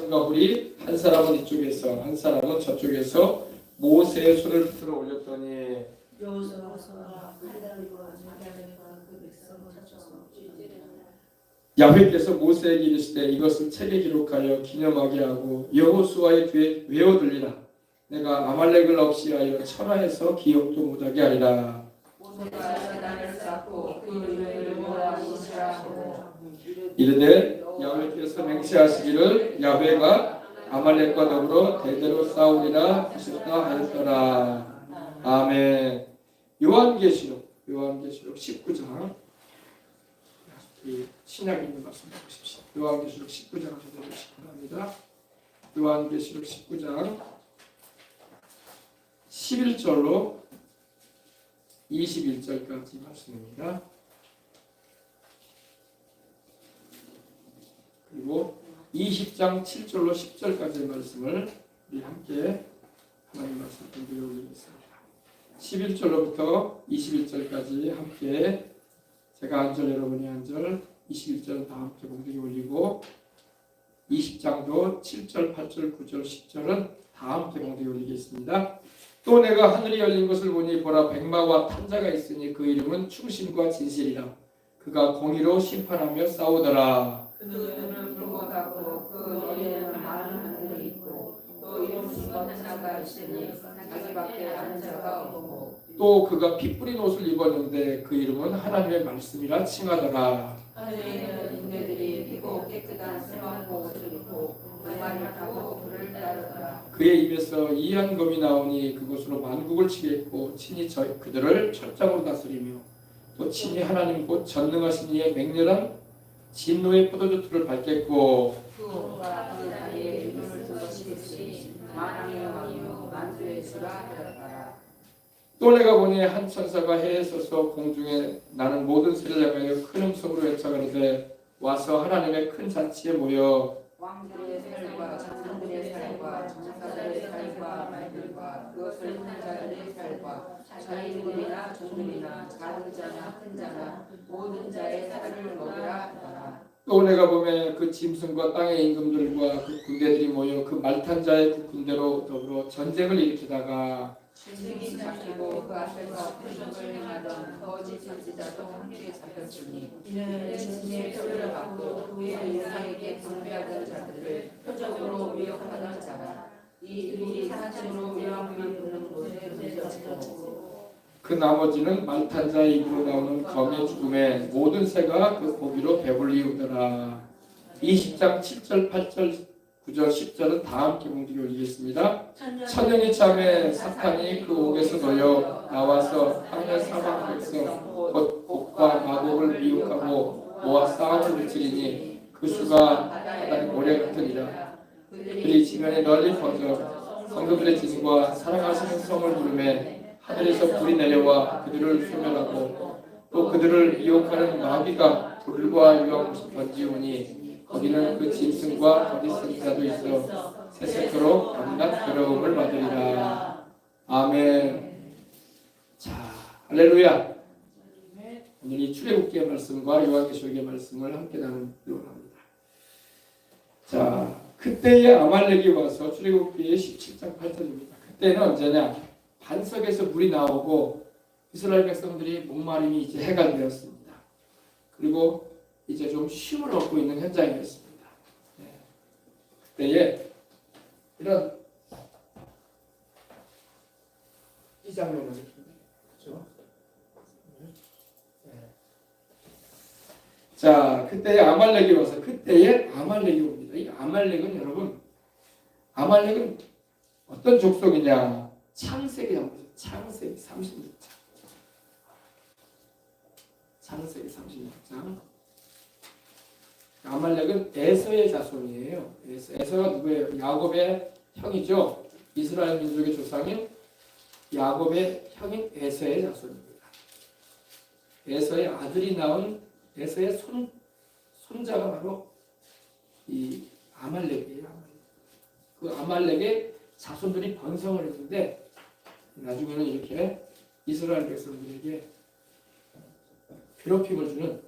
여호수아가 우리 한 사람은 이쪽에서 한 사람은 저쪽에서 모세의 손을 붙들어 올렸더니 여호수아가 칼날과 장작과 그 백성을 쳐서 야훼께서 모세에게 이르시되 이것을 책에 기록하여 기념하게 하고 여호수아의 뒤에 외워둘리라. 내가 아말렉을 없이하여 천하에서 기억도 못하게 하리라. 모세가 제단을 쌓고 그 이름을 여호와시라 하고 이르되 야훼께서 맹세하시기를 야훼가 아말렉과 더불어 대대로 싸우리라 하셨다 하였더라. 아멘. 요한계시록 19장 신약에 있는 말씀 보십시오. 요한계시록 19장 저대로 시작합니다. 요한계시록 19장 11절로 21절까지 말씀입니다. 그리고 20장 7절로 10절까지의 말씀을 우리 함께 하나님 말씀 공부해 올리겠습니다. 11절로부터 21절까지 함께 제가 한 절 여러분이 한 절 21절은 다 함께 공부해 올리고 20장도 7절, 8절, 9절, 10절은 다 함께 공부해 올리겠습니다. 또 내가 하늘이 열린 것을 보니 보라 백마와 탄자가 있으니 그 이름은 충신과 진실이라. 그가 공의로 심판하며 싸우더라. 그 눈은 붉어가고 그 머리에는 많은 하늘이 있고 또 이름신 권세가 있으니 자기 밖에 아는 자가 없고 또 그가 피 뿌린 옷을 입었는데 그 이름은 하나님의 말씀이라 칭하더라. 하늘에 있는 인내들이 피고 깨끗한 새로운 옷을 입고 말을 타고 그를 따르더라. 그의 입에서 이한 검이 나오니 그것으로 만국을 치겠고 친히 그들을 철장으로 다스리며 또 친히 하나님 곧 전능하신 이의 맹렬한 진노의 포도주 틀을 밟겠고 그가 그 자리에 이름을 두시듯이 만왕의 왕이요 만주의 주라 하였더라. 또 내가 보니 한 천사가 해에 서서 공중에 나는 모든 새를 향하여 큰 음성으로 외쳐가로되 와서 하나님의 큰 잔치에 모여 왕들의 살과 장군들의 살과 정사들의 살과 말들과 그것을 입는 자들의 살과 자인들이나 종들이나 작은 자나 큰 자나 모든 자의 살을 먹으라 하더라. 또 내가 보매 그 짐승과 땅의 임금들과 그 군대들이 모여 그 말탄 자의 그 군대로 더불어 전쟁을 일으키다가 짐승이 잡히고 그 앞에서 표적을 행하던 거짓 선지자도 함께 잡혔으니 이는 짐승의 표를 받고 그의 이상에게 경배하던 자들을 표적으로 미혹하던 자라. 이들이 사슴으로 묘함을 부는 곳에 던져지고 그 나머지는 말탄 자의 입으로 나오는 검의 죽음에 모든 새가 그 고기로 배불리우더라. 20장 7절 8절 9절 10절은 다 함께 공들여 올리겠습니다. 천년이 참에 사탄이 그 옥에서 놓여 나와서 땅의 사방 백성 곧 곡과 마곡을 미혹하고 모아 싸움을 붙이리니 그 수가 바다의 모래 같으니라. 그들이 지면에 널리 퍼져 성도들의 진과 사랑하시는 성을 부르매 하늘에서 불이 내려와 그들을 소멸하고 또 그들을 미혹하는 마귀가 불과 유황을 던지오니 거기는 그 짐승과 거짓 선지자도 있어 세세토록 온갖 괴로움을 받으리라. 아멘. 자, 할렐루야. 오늘 이 출애굽기의 말씀과 요한계시록의 말씀을 함께 나누도록 합니다. 자, 그때의 아말렉이 와서 출애굽기의 17장 8절입니다. 그때는 언제냐? 반석에서 물이 나오고 이스라엘 백성들이 목마름이 이제 해결되었습니다. 그리고 이제 좀 쉼을 얻고 있는 현장이었습니다. 네. 그때에 이런 이 장면을 그렇죠? 네. 자, 그때에 아말렉이 와서 그때에 아말렉이 옵니다. 이 아말렉은 여러분, 아말렉은 어떤 족속이냐? 창세기 한번 창세기 36장. 창세기 36장. 아말렉은 에서의 자손이에요. 에서가 누구예요? 야곱의 형이죠. 이스라엘 민족의 조상인 야곱의 형인 에서의 자손입니다. 에서의 아들이 낳은 에서의 손자가 바로 이 아말렉이에요. 그 아말렉의 자손들이 번성을 했는데 나중에는 이렇게 이스라엘 백성들에게 괴롭힘을 주는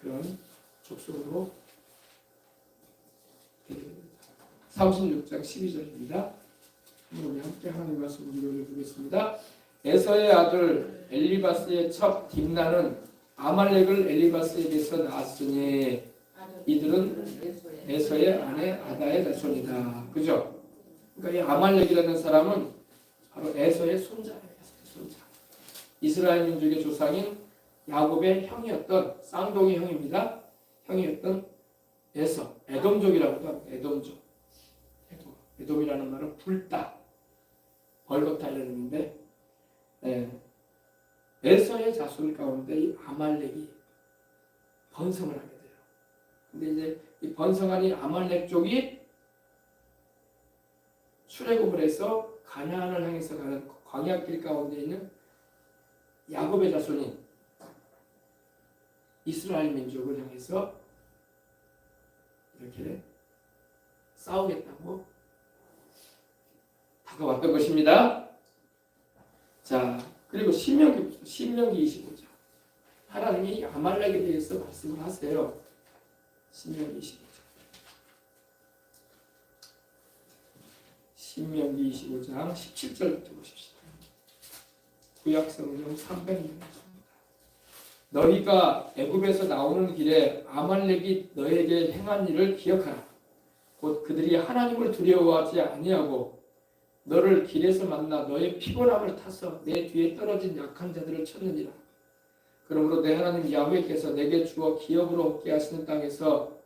그런 족속으로 되게 됩니다. 36장 12절입니다. 우리 함께 하나님 말씀 읽어보겠습니다. 에서의 아들 엘리바스의 첩 딥나는 아말렉을 엘리바스에게서 낳았으니 이들은 에서의 아내 아다의 자손이다. 그죠? 그러니까 이 아말렉이라는 사람은 바로 에서의 손자예요. 손자. 이스라엘 민족의 조상인 야곱의 형이었던 쌍둥이 형입니다. 형이었던 에서, 에돔족이라고도 합니다. 에돔족. 에돔이라는 말은 불다, 벌겋다 이런 의미인데, 에서의 자손 가운데 이 아말렉이 번성을 하게 돼요. 근데 이제 이 번성한 이 아말렉 족이 출애굽을 해서 가나안을 향해서 가는 광야길 가운데 있는 야곱의 자손인 이스라엘 민족을 향해서 이렇게 싸우겠다고 다가왔던 것입니다. 자, 그리고 신명기 25장. 하나님이 아말렉에 대해서 말씀을 하세요. 신명기 25장. 신명기 25장 17절부터 보십시오. 구약성경 300년입니다. 너희가 애굽에서 나오는 길에 아말렉이 너에게 행한 일을 기억하라. 곧 그들이 하나님을 두려워하지 아니하고 너를 길에서 만나 너의 피곤함을 타서 내 뒤에 떨어진 약한 자들을 쳤느니라. 그러므로 내 하나님 야훼께서 내게 주어 기업으로 얻게 하시는 땅에서,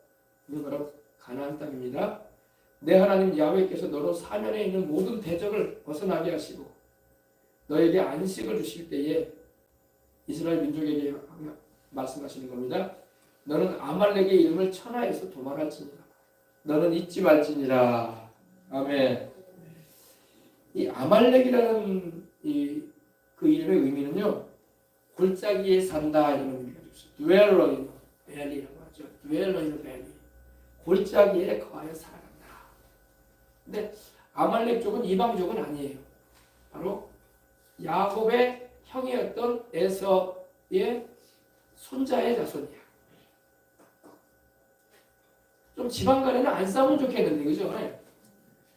이는 바로 가나안 땅입니다. 내 하나님 야훼께서 너로 사면에 있는 모든 대적을 벗어나게 하시고 너에게 안식을 주실 때에, 이스라엘 민족에게 말씀하시는 겁니다. 너는 아말렉의 이름을 천하에서 도말할지니라. 너는 잊지 말지니라. 아멘. 이 아말렉이라는 그 이름의 의미는요, 골짜기에 산다 이런 의미가 있어요. dweller in valley라고 하죠. dweller in valley. 골짜기에 거하여 살아간다. 근데 아말렉 족은 이방족은 아니에요. 바로 야곱의 형이었던 에서의 손자의 자손이야. 좀 지방 간에는 안 싸우면 좋겠는데, 그죠?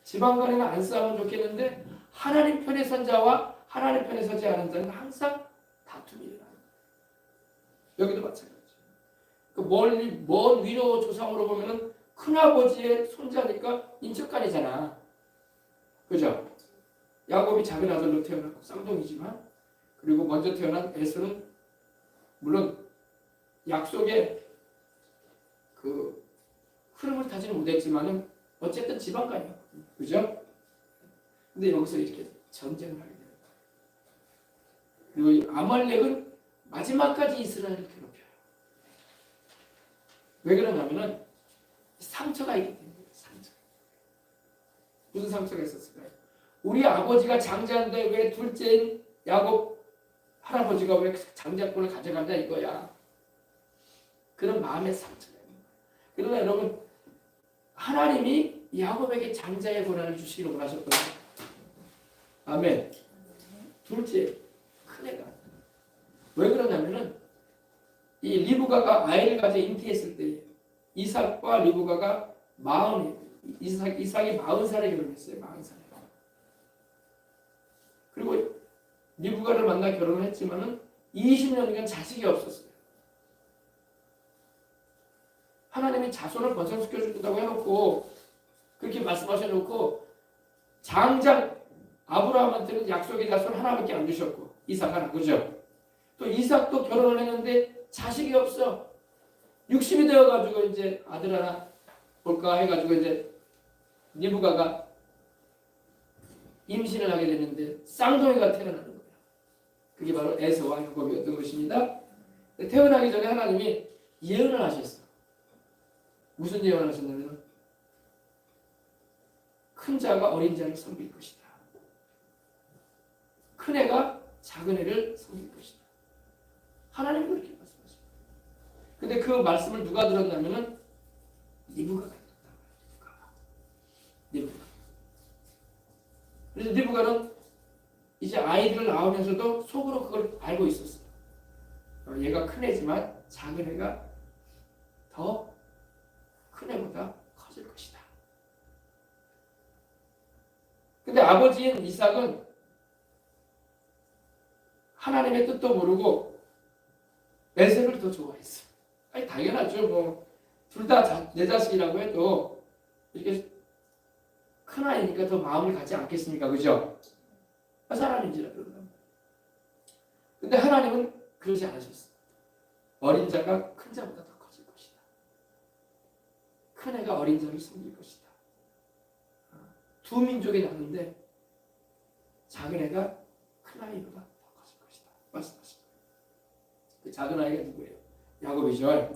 지방 간에는 안 싸우면 좋겠는데, 하나님 편에 선 자와 하나님 편에 서지 않은 자는 항상 다툼이 일어나는 거예요. 여기도 마찬가지예요. 그 먼 위로 조상으로 보면은 큰아버지의 손자니까 인척간이잖아. 그죠? 야곱이 작은 아들로 태어났고 쌍둥이지만, 그리고 먼저 태어난 에서는 물론 약속의 그 흐름을 타지는 못했지만은 어쨌든 지방간이었거든요. 그죠? 근데 여기서 이렇게 전쟁을 하게 됩니다. 그리고 이 아말렉은 마지막까지 이스라엘을 괴롭혀요. 왜 그러냐면은 상처가 있기 때문에. 상처. 무슨 상처가 있었을까요? 우리 아버지가 장자인데 왜 둘째인 야곱 할아버지가 왜 장자권을 가져간다 이거야. 그런 마음의 상처가 있는 거예요. 그러나 여러분, 하나님이 야곱에게 장자의 권한을 주시기로 원하셨거든요. 아멘. 둘째, 큰애가. 왜 그러냐면은 이 리브가가 아이를 가져 잉태했을 때 이삭과 리브가가 이삭이 40살에 결혼했어요. 40살에. 그리고 리브가를 만나 결혼을 했지만은 20년간 자식이 없었어요. 하나님이 자손을 번성시켜 준다고 해놓고 그렇게 말씀하셔놓고 장장 아브라함한테는 약속의 자손 하나밖에 안 주셨고 이삭 하나, 그죠? 또 이삭도 결혼을 했는데 자식이 없어. 60이 되어가지고 이제 아들 하나 볼까 해가지고 이제 리브가가 임신을 하게 됐는데 쌍둥이가 태어나는 거예요. 그게 바로 에서와 야곱이었던 것입니다. 태어나기 전에 하나님이 예언을 하셨어. 무슨 예언을 하셨냐면 큰 자가 어린 자를 섬길 것이다. 큰 애가 작은 애를 섬길 것이다. 하나님이 그렇게 말씀하십니다. 근데 그 말씀을 누가 들었냐면은 리브가가 들었다. 리브가. 그래서 리브가는 이제 아이들을 낳으면서도 속으로 그걸 알고 있었어요. 얘가 큰 애지만 작은 애가 더 큰 애보다 커질 것이다. 근데 아버지인 이삭은 하나님의 뜻도 모르고 에서를 더 좋아했어. 아니 당연하죠. 뭐 둘 다 내 자식이라고 해도 이렇게 큰 아이니까 더 마음을 갖지 않겠습니까? 그죠? 사람인지라 그런다. 근데 하나님은 그러지 않으셨어. 어린 자가 큰 자보다 더 커질 것이다. 큰 애가 어린 자를 섬길 것이다. 두 민족이 나는데 작은 애가 큰 아이보다 더 커질 것이다. 말씀하십니다. 그 작은 아이가 누구예요? 야곱이죠.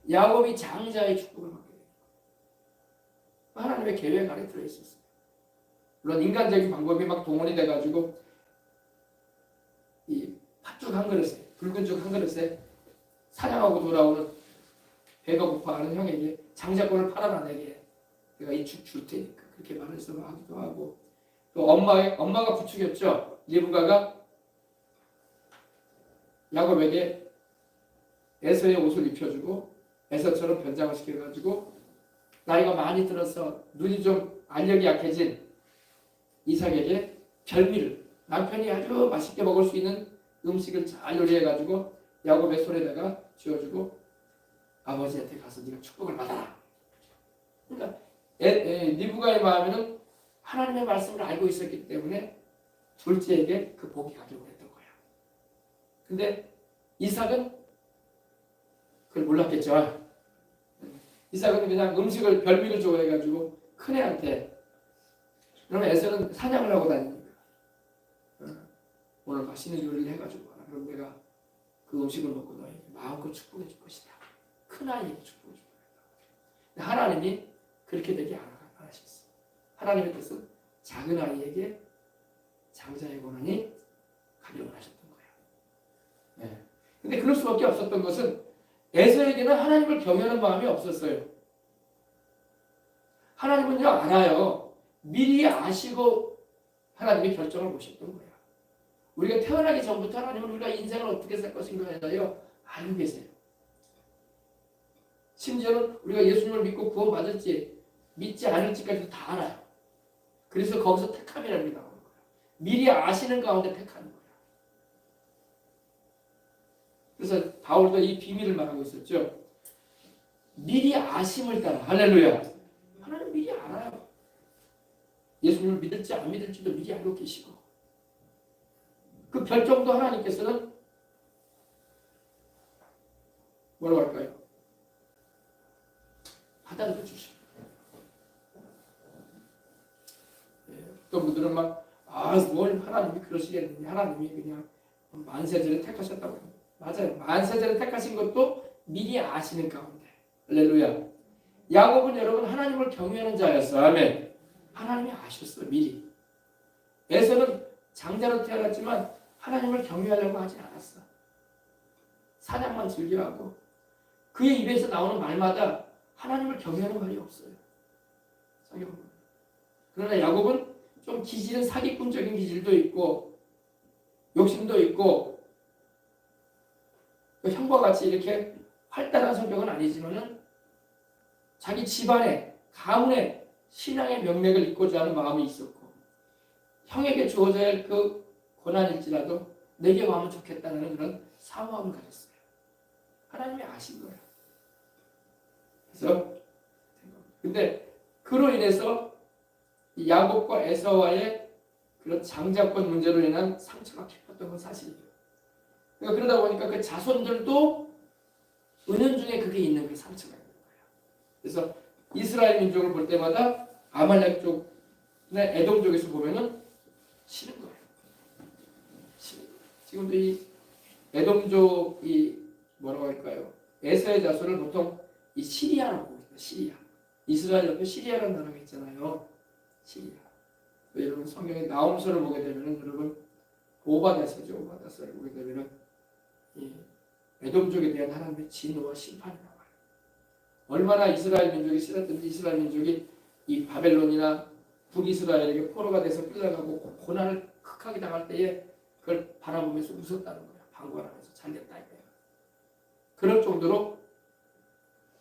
야곱이 장자의 축복을 받게 됩니다. 하나님의 계획 안에 들어있었어요. 물론 인간적인 방법이 막 동원이 돼가지고 이 팥죽 한 그릇에, 붉은 죽 한 그릇에 사냥하고 돌아오는 배가 고파하는 형에게 장자권을 팔아라 내게 내가 이 죽 줄 테니까 그렇게 말해서 하기도 하고, 또 엄마가 부추겼죠. 리브가가 야곱에게 에서의 옷을 입혀주고 에서처럼 변장을 시켜가지고 나이가 많이 들어서 눈이 좀 알력이 약해진 이삭에게 별미를, 남편이 아주 맛있게 먹을 수 있는 음식을 잘 요리해가지고 야곱의 손에다가 쥐어주고 아버지한테 가서 네가 축복을 받아라. 그러니까 리브가의 마음에는 하나님의 말씀을 알고 있었기 때문에 둘째에게 그 복이 가기를 원했던 거야. 근데 이삭은 그걸 몰랐겠죠. 이삭은 그냥 음식을 별미를 좋아해가지고 큰애한테, 그러면 에서는 사냥을 하고 다니니까 오늘 맛있는 요리를 해가지고 와라. 그럼 내가 그 음식을 먹고 너에게 마음껏 축복해 줄 것이다. 큰 아이에게 축복해 줄 것이다. 하나님이 그렇게 되게 안 하셨어. 하나님의 뜻은 작은 아이에게 장자의 권한이 가기를 원하셨던 거예요. 네. 근데 그럴 수밖에 없었던 것은 에서에게는 하나님을 경외하는 마음이 없었어요. 하나님은요 알아요. 미리 아시고 하나님이 결정을 보셨던 거예요. 우리가 태어나기 전부터 하나님은 우리가 인생을 어떻게 살 것인가에 대하여 알고 계세요. 심지어는 우리가 예수님을 믿고 구원받을지 믿지 않을지까지도 다 알아요. 그래서 거기서 택함이라는 게 나오는 거예요. 미리 아시는 가운데 택하는 거예요. 그래서 바울도 이 비밀을 말하고 있었죠. 미리 아심을 따라. 할렐루야. 하나님 미리 알아요. 예수님을 믿을지 안 믿을지도 미리 알고 계시고, 그 결정도 하나님께서는 뭐라고 할까요? 받아들여 주십니다. 어떤 분들은 뭘 하나님이 그러시겠느냐, 하나님이 그냥 만세전에 택하셨다고 합니다. 맞아요. 만세전에 택하신 것도 미리 아시는 가운데. 할렐루야. 야곱은 여러분 하나님을 경외하는 자였어. 아멘. 하나님이 아셨어 미리. 에서는 장자로 태어났지만 하나님을 경외하려고 하지 않았어. 사냥만 즐겨하고 그의 입에서 나오는 말마다 하나님을 경외하는 말이 없어요. 그러나 야곱은 좀 기질은 사기꾼적인 기질도 있고 욕심도 있고 형과 같이 이렇게 활달한 성격은 아니지만은 자기 집안에 가문의 신앙의 명맥을 잇고자 하는 마음이 있었고, 형에게 주어져야 할 그 고난일지라도 내게 와면 좋겠다는 그런 사모함을 가졌어요. 하나님이 아신 거예요. 그래서 근데 그로 인해서 야곱과 에서와의 그런 장자권 문제로 인한 상처가 깊었던 건 사실이에요. 그러니까 그러다 보니까 그 자손들도 은연중에 그게 있는 그 상처가 있는 거예요. 그래서 이스라엘 민족을 볼 때마다 아말렉 쪽이나 에돔 쪽에서 보면은 싫은 거예요. 싫은 거예요. 지금도 이 에돔족이 뭐라고 할까요? 에서의 자손을 보통 이 시리아라고 합니다. 시리아. 이스라엘 옆에 시리아라는 나라가 있잖아요. 시리아. 여러분 성경에 나홈서를 보게 되면은 여러분 오바다서죠. 오바다서를 보게 되면은 이 에돔족에 대한 하나님의 진노와 심판이 나와요. 얼마나 이스라엘 민족이 싫었든지 이스라엘 민족이 이 바벨론이나 북이스라엘에게 포로가 돼서 끌려가고 고난을 극하게 당할 때에 그걸 바라보면서 웃었다는 거예요. 방관하면서 잘됐다 이거예요. 그럴 정도로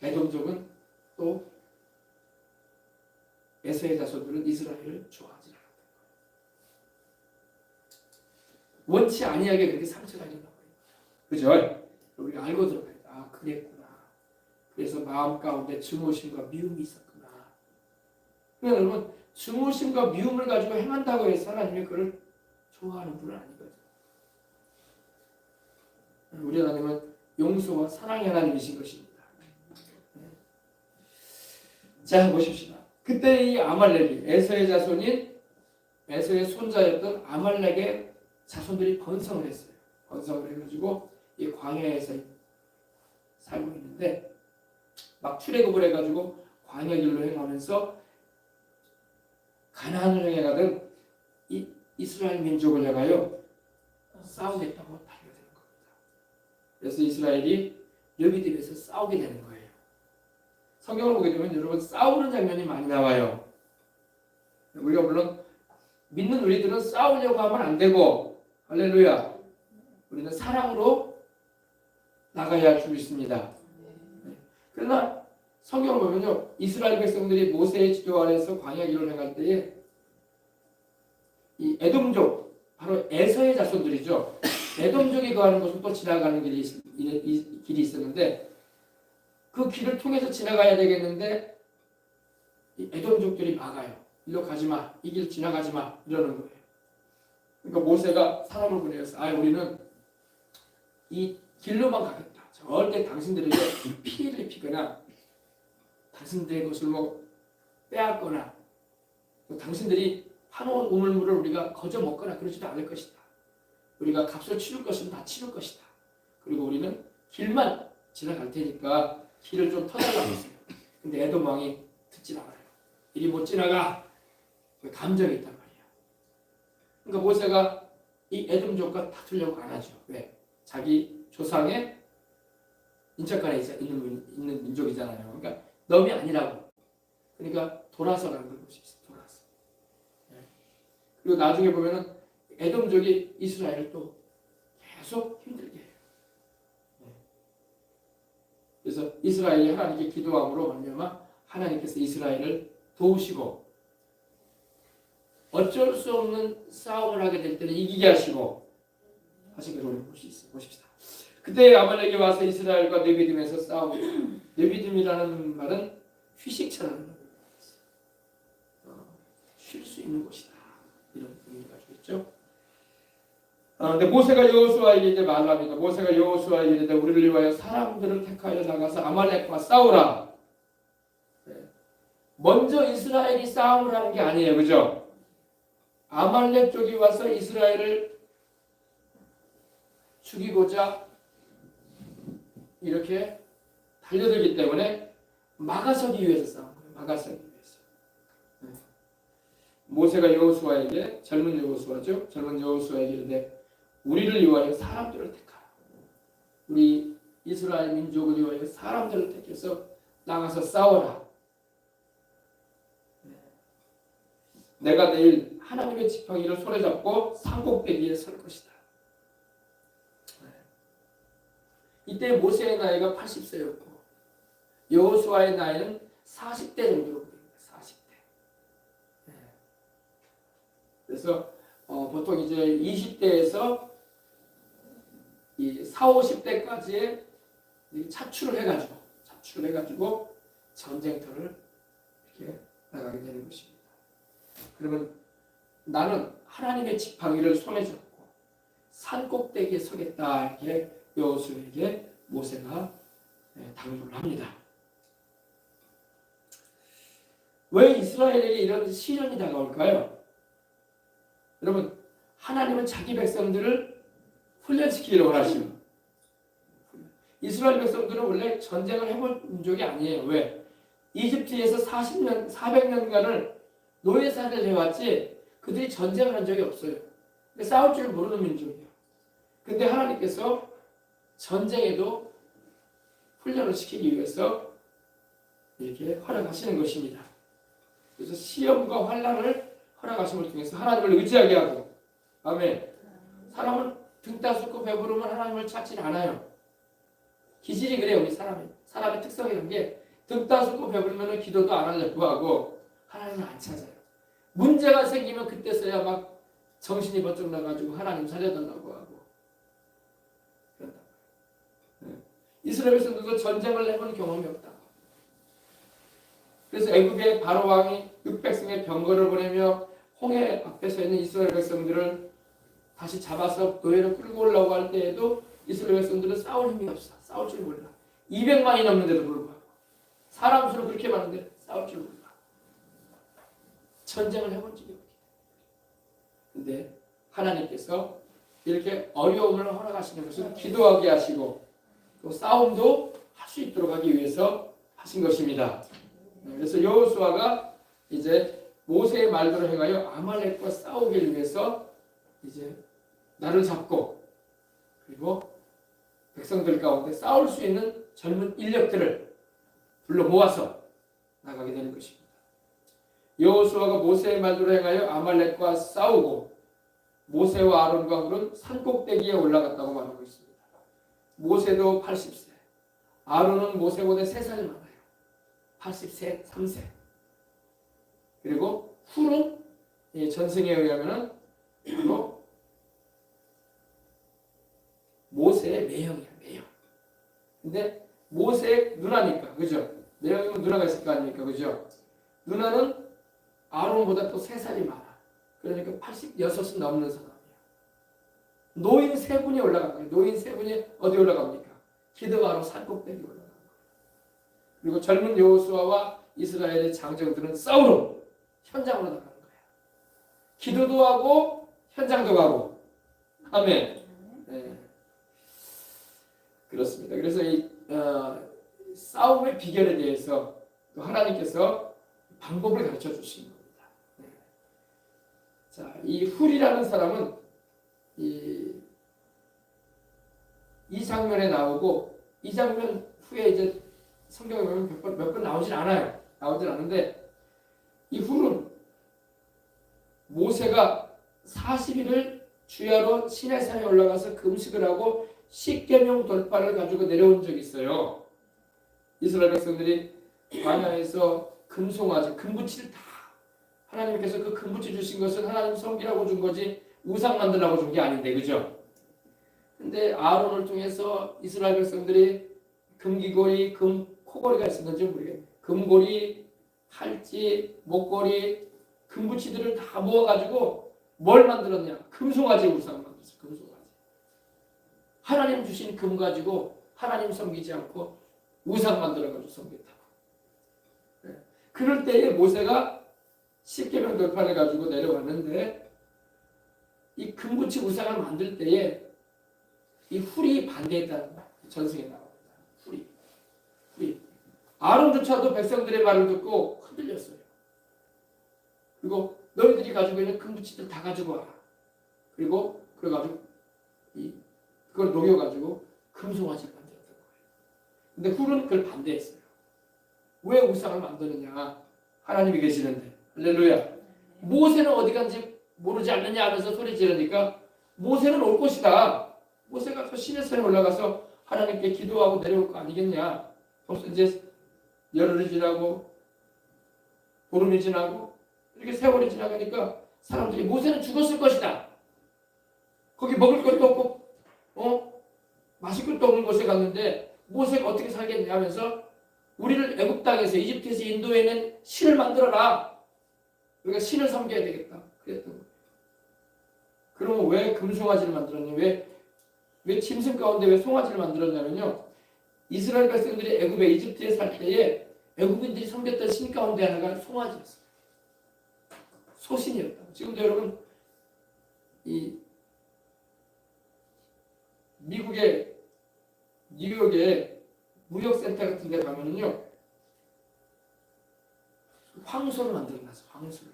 에돔족은 또 에서의 자손들은 이스라엘을 좋아하지 않았던 거예요. 원치 아니하게 그렇게 상처가 일어나요. 그죠? 우리가 알고 들어가야 돼. 아, 그랬구나. 그래서 마음 가운데 증오심과 미움이 있었구나. 그러니까 여러분, 증오심과 미움을 가지고 행한다고 해서 하나님이 그걸 좋아하는 분은 아니거든요. 우리 하나님은 용서와 사랑의 하나님이신 것입니다. 자, 보십시다. 그때 이 아말렉이 에서의 자손인 에서의 손자였던 아말렉의 자손들이 번성을 했어요. 번성을 해가지고 이 광야에서 살고 있는데 막 출애굽을 해가지고 광야 길로 행하면서 가나안을 향해 가던 이 이스라엘 민족을 향하여 싸우겠다고 달려드는 겁니다. 그래서 이스라엘이 르비딤에서 싸우게 되는 거예요. 성경을 보게 되면 여러분 싸우는 장면이 많이 나와요. 우리가 물론 믿는 우리들은 싸우려고 하면 안 되고 할렐루야. 우리는 사랑으로 나가야 할 수 있습니다. 그러나 성경을 보면요. 이스라엘 백성들이 모세의 지도 아래서 광야 길을 행할 때에 이 에돔족, 바로 에서의 자손들이죠. 에돔족이 거하는 곳을 또 지나가는 길이 있었는데 그 길을 통해서 지나가야 되겠는데 이 에돔족들이 막아요. 일로 가지 마. 이 길 지나가지 마. 이러는 거예요. 그러니까 모세가 사람을 보내서 우리는 이 길로만 가겠다. 절대 당신들에게 피해를 입히거나 당신들의 것을 빼앗거나 당신들이 파놓은 우물물을 우리가 거저 먹거나 그러지도 않을 것이다. 우리가 값을 치를 것은 다 치를 것이다. 그리고 우리는 길만 지나갈 테니까 길을 좀 터달라고 했어요. 근데 에돔 왕이 듣지 않아요. 이리 못 지나가. 감정이 있단 말이야. 그러니까 모세가 이 에돔족과 다투려고 안 하죠. 왜? 자기 조상의 인척간에 있는 민족이잖아요. 그러니까 넘이 아니라고. 그러니까 돌아서 가는 걸 볼 수 있어요. 돌아서. 그리고 나중에 보면은 에돔족이 이스라엘을 또 계속 힘들게 해요. 그래서 이스라엘이 하나님께 기도함으로 말미암아 하나님께서 이스라엘을 도우시고 어쩔 수 없는 싸움을 하게 될 때는 이기게 하시고 하신 걸 볼 수 있어요. 보십시다. 그때 아말렉이 와서 이스라엘과 르비딤에서 싸우고 르비딤이라는 말은 휴식처라는 말이에요. 쉴 수 있는 곳이다. 이런 의미가 있죠. 근데 모세가 여호수아에게 이제 말합니다. 모세가 여호수아에게 이르되 우리를 위하여 사람들을 택하여 나가서 아말렉과 싸우라. 먼저 이스라엘이 싸움을 하는 게 아니에요. 그죠? 아말렉 쪽이 와서 이스라엘을 죽이고자 이렇게 달려들기 때문에 막아서기 위해서 싸운 거예요. 막아서기 위해서. 모세가 여호수아에게 젊은 여호수아죠. 젊은 여호수아에게 이르되 우리를 위하여 사람들을 택하라. 우리 이스라엘 민족을 위하여 사람들을 택해서 나가서 싸워라. 내가 내일 하나님의 지팡이를 손에 잡고 산꼭대기에 설 것이다. 이때 모세의 나이가 80세였고 여호수아의 나이는 40대 정도로 보입니다. 40대. 그래서 보통 이제 20대에서 이 40, 50대까지의 차출을 해가지고 전쟁터를 이렇게 나가게 되는 것입니다. 그러면 나는 하나님의 지팡이를 손에 잡고 산 꼭대기에 서겠다 이렇게 여호수아에게 모세가 당부를 합니다. 왜 이스라엘에게 이런 시련이 다가올까요? 여러분 하나님은 자기 백성들을 훈련시키기를 원하시고 이스라엘 백성들은 원래 전쟁을 해볼 민족이 아니에요. 왜? 이집트에서 400년간을 노예살이를 해왔지 그들이 전쟁을 한 적이 없어요. 싸울 줄 모르는 민족이에요. 근데 하나님께서 전쟁에도 훈련을 시키기 위해서 이렇게 허락하시는 것입니다. 그래서 시험과 환난을 허락하심을 통해서 하나님을 의지하게 하고 아멘. 사람은 등 따숩고 배부르면 하나님을 찾지 않아요. 기질이 그래요. 우리 사람의 특성이라는 게 등 따숩고 배부르면 기도도 안 하려고 하고 하나님을 안 찾아요. 문제가 생기면 그때서야 막 정신이 번쩍 나가지고 하나님 살려달라고 하고 그런다. 이스라엘 백성들도 전쟁을 해본 경험이 없다. 그래서 애굽의 바로 왕이 600승의 병거를 보내며 홍해 앞에 서 있는 이스라엘 백성들을 다시 잡아서 노예로 끌고 오려고 할 때에도 이스라엘 백성들은 싸울 힘이 없어. 싸울 줄 몰라. 200만이 넘는데도 불구하고 사람 수는 그렇게 많은데 싸울 줄 몰라. 전쟁을 해본 적이 없기 때문에. 근데 하나님께서 이렇게 어려움을 허락하시는 것은 기도하게 하시고 또 싸움도 할 수 있도록 하기 위해서 하신 것입니다. 그래서 여호수아가 이제 모세의 말대로 행하여 아말렉과 싸우기 위해서 이제 나를 잡고 그리고 백성들 가운데 싸울 수 있는 젊은 인력들을 불러 모아서 나가게 되는 것입니다. 여호수아가 모세의 말대로 행하여 아말렉과 싸우고 모세와 아론과 훌은 산꼭대기에 올라갔다고 말하고 있습니다. 모세도 80세, 아론은 모세보다 3살 많아요. 83세. 그리고 훌은 전승에 의하면 바로 모세의 매형이야, 매형. 근데 모세의 누나니까, 그죠? 매형이면 누나가 있을 거 아닙니까, 그죠? 누나는 아론보다 또 3살이 많아. 그러니까 86은 넘는 사람이야. 노인 3분이 올라간 거예요. 노인 3분이 어디 올라갑니까? 기드바로 산꼭대기 올라간 거예요. 그리고 젊은 여호수아와 이스라엘의 장정들은 싸우러 현장으로 나가는 거예요. 기도도 하고 현장도 가고. 아멘. 네. 그렇습니다. 그래서 이 싸움의 비결에 대해서 또 하나님께서 방법을 가르쳐 주신 겁니다. 네. 자, 이 훌이라는 사람은 이 장면에 나오고 이 장면 후에 이제 성경에 보면 몇 번 나오진 않아요. 나오진 않는데 이 훌은 모세가 40일을 주야로 시내산에 올라가서 금식을 하고 10계명 돌파를 가지고 내려온 적이 있어요. 이스라엘 백성들이 광야에서 금송아지, 금붙이를 다 하나님께서 그 금붙이 주신 것은 하나님 섬기라고 준 거지 우상 만들라고 준 게 아닌데, 그죠? 근데 아론을 통해서 이스라엘 백성들이 금귀걸이, 코걸이가 있었는지 모르겠네. 금고리, 팔찌, 목걸이, 금붙이들을 다 모아가지고 뭘 만들었냐? 금송아지 우상 만들었어. 금송아지. 하나님 주신 금 가지고 하나님 섬기지 않고 우상 만들어가지고 섬겼다고. 네. 그럴 때에 모세가 10계명 돌파를 가지고 내려왔는데 이 금붙이 우상을 만들 때에 이 훌이 반대했다는 거야. 전승에 나옵니다. 훌이. 아론조차도 백성들의 말을 듣고 흔들렸어요. 그리고 너희들이 가지고 있는 금붙이들 다 가지고 와. 그리고 그래가지고 그걸 녹여가지고 금송아지를 만들었던 거예요. 근데 훌은 그걸 반대했어요. 왜 우상을 만드느냐? 하나님이 계시는데. 할렐루야. 모세는 어디 간지 모르지 않느냐 하면서 소리 지르니까 모세는 올 것이다. 모세가 그 시내산에 올라가서 하나님께 기도하고 내려올 거 아니겠냐. 벌써 이제 열흘이 지나고 보름이 지나고 이렇게 세월이 지나가니까 사람들이 모세는 죽었을 것이다. 거기 먹을 것도 없고 마실 것도 없는 곳에 갔는데 모세가 어떻게 살겠냐 하면서 우리를 애굽 땅에서 이집트에서 인도에는 신을 만들어라. 우리가 신을 섬겨야 되겠다. 그랬던 거예요. 그러면 왜 금송아지를 만들었냐? 왜 짐승 가운데 왜 송아지를 만들었냐면요. 이스라엘 백성들이 애굽에 이집트에 살 때에 애굽인들이 섬겼던 신 가운데 하나가 송아지였어요. 소신이었다. 지금도 여러분 이 미국의 뉴욕의 무역센터 같은 데 가면은요 황소를 만들어놨어. 황소를.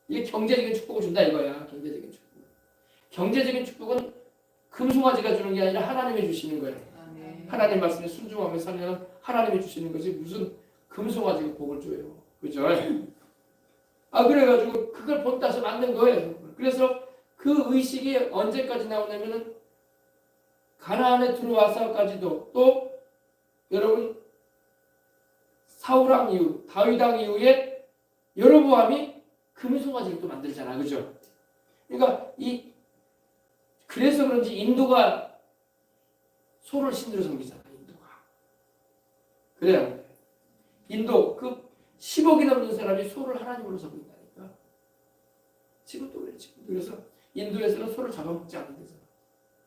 이게 경제적인 축복을 준다 이거야. 경제적인 축복. 경제적인 축복은 금송아지가 주는 게 아니라 하나님이 주시는 거예요. 하나님 말씀에 순종하며 살면 하나님이 주시는 거지 무슨 금송아지가 복을 줘요. 그죠? 그래가지고 그걸 본따서 만든 거예요. 그래서 그 의식이 언제까지 나오냐면은 가나안에 들어와서까지도 또 여러분 사울왕 이후 다윗왕 이후에 여로보암이 금송아지를 또 만들잖아. 그죠? 그러니까 그래서 그런지 인도가 소를 신으로 섬기잖아. 인도가. 그래야 인도 10억이 넘는 사람이 소를 하나님으로 섬긴다니까. 지금도 그래. 지금도. 그래서 인도에서는 소를 잡아먹지 않는 데잖아.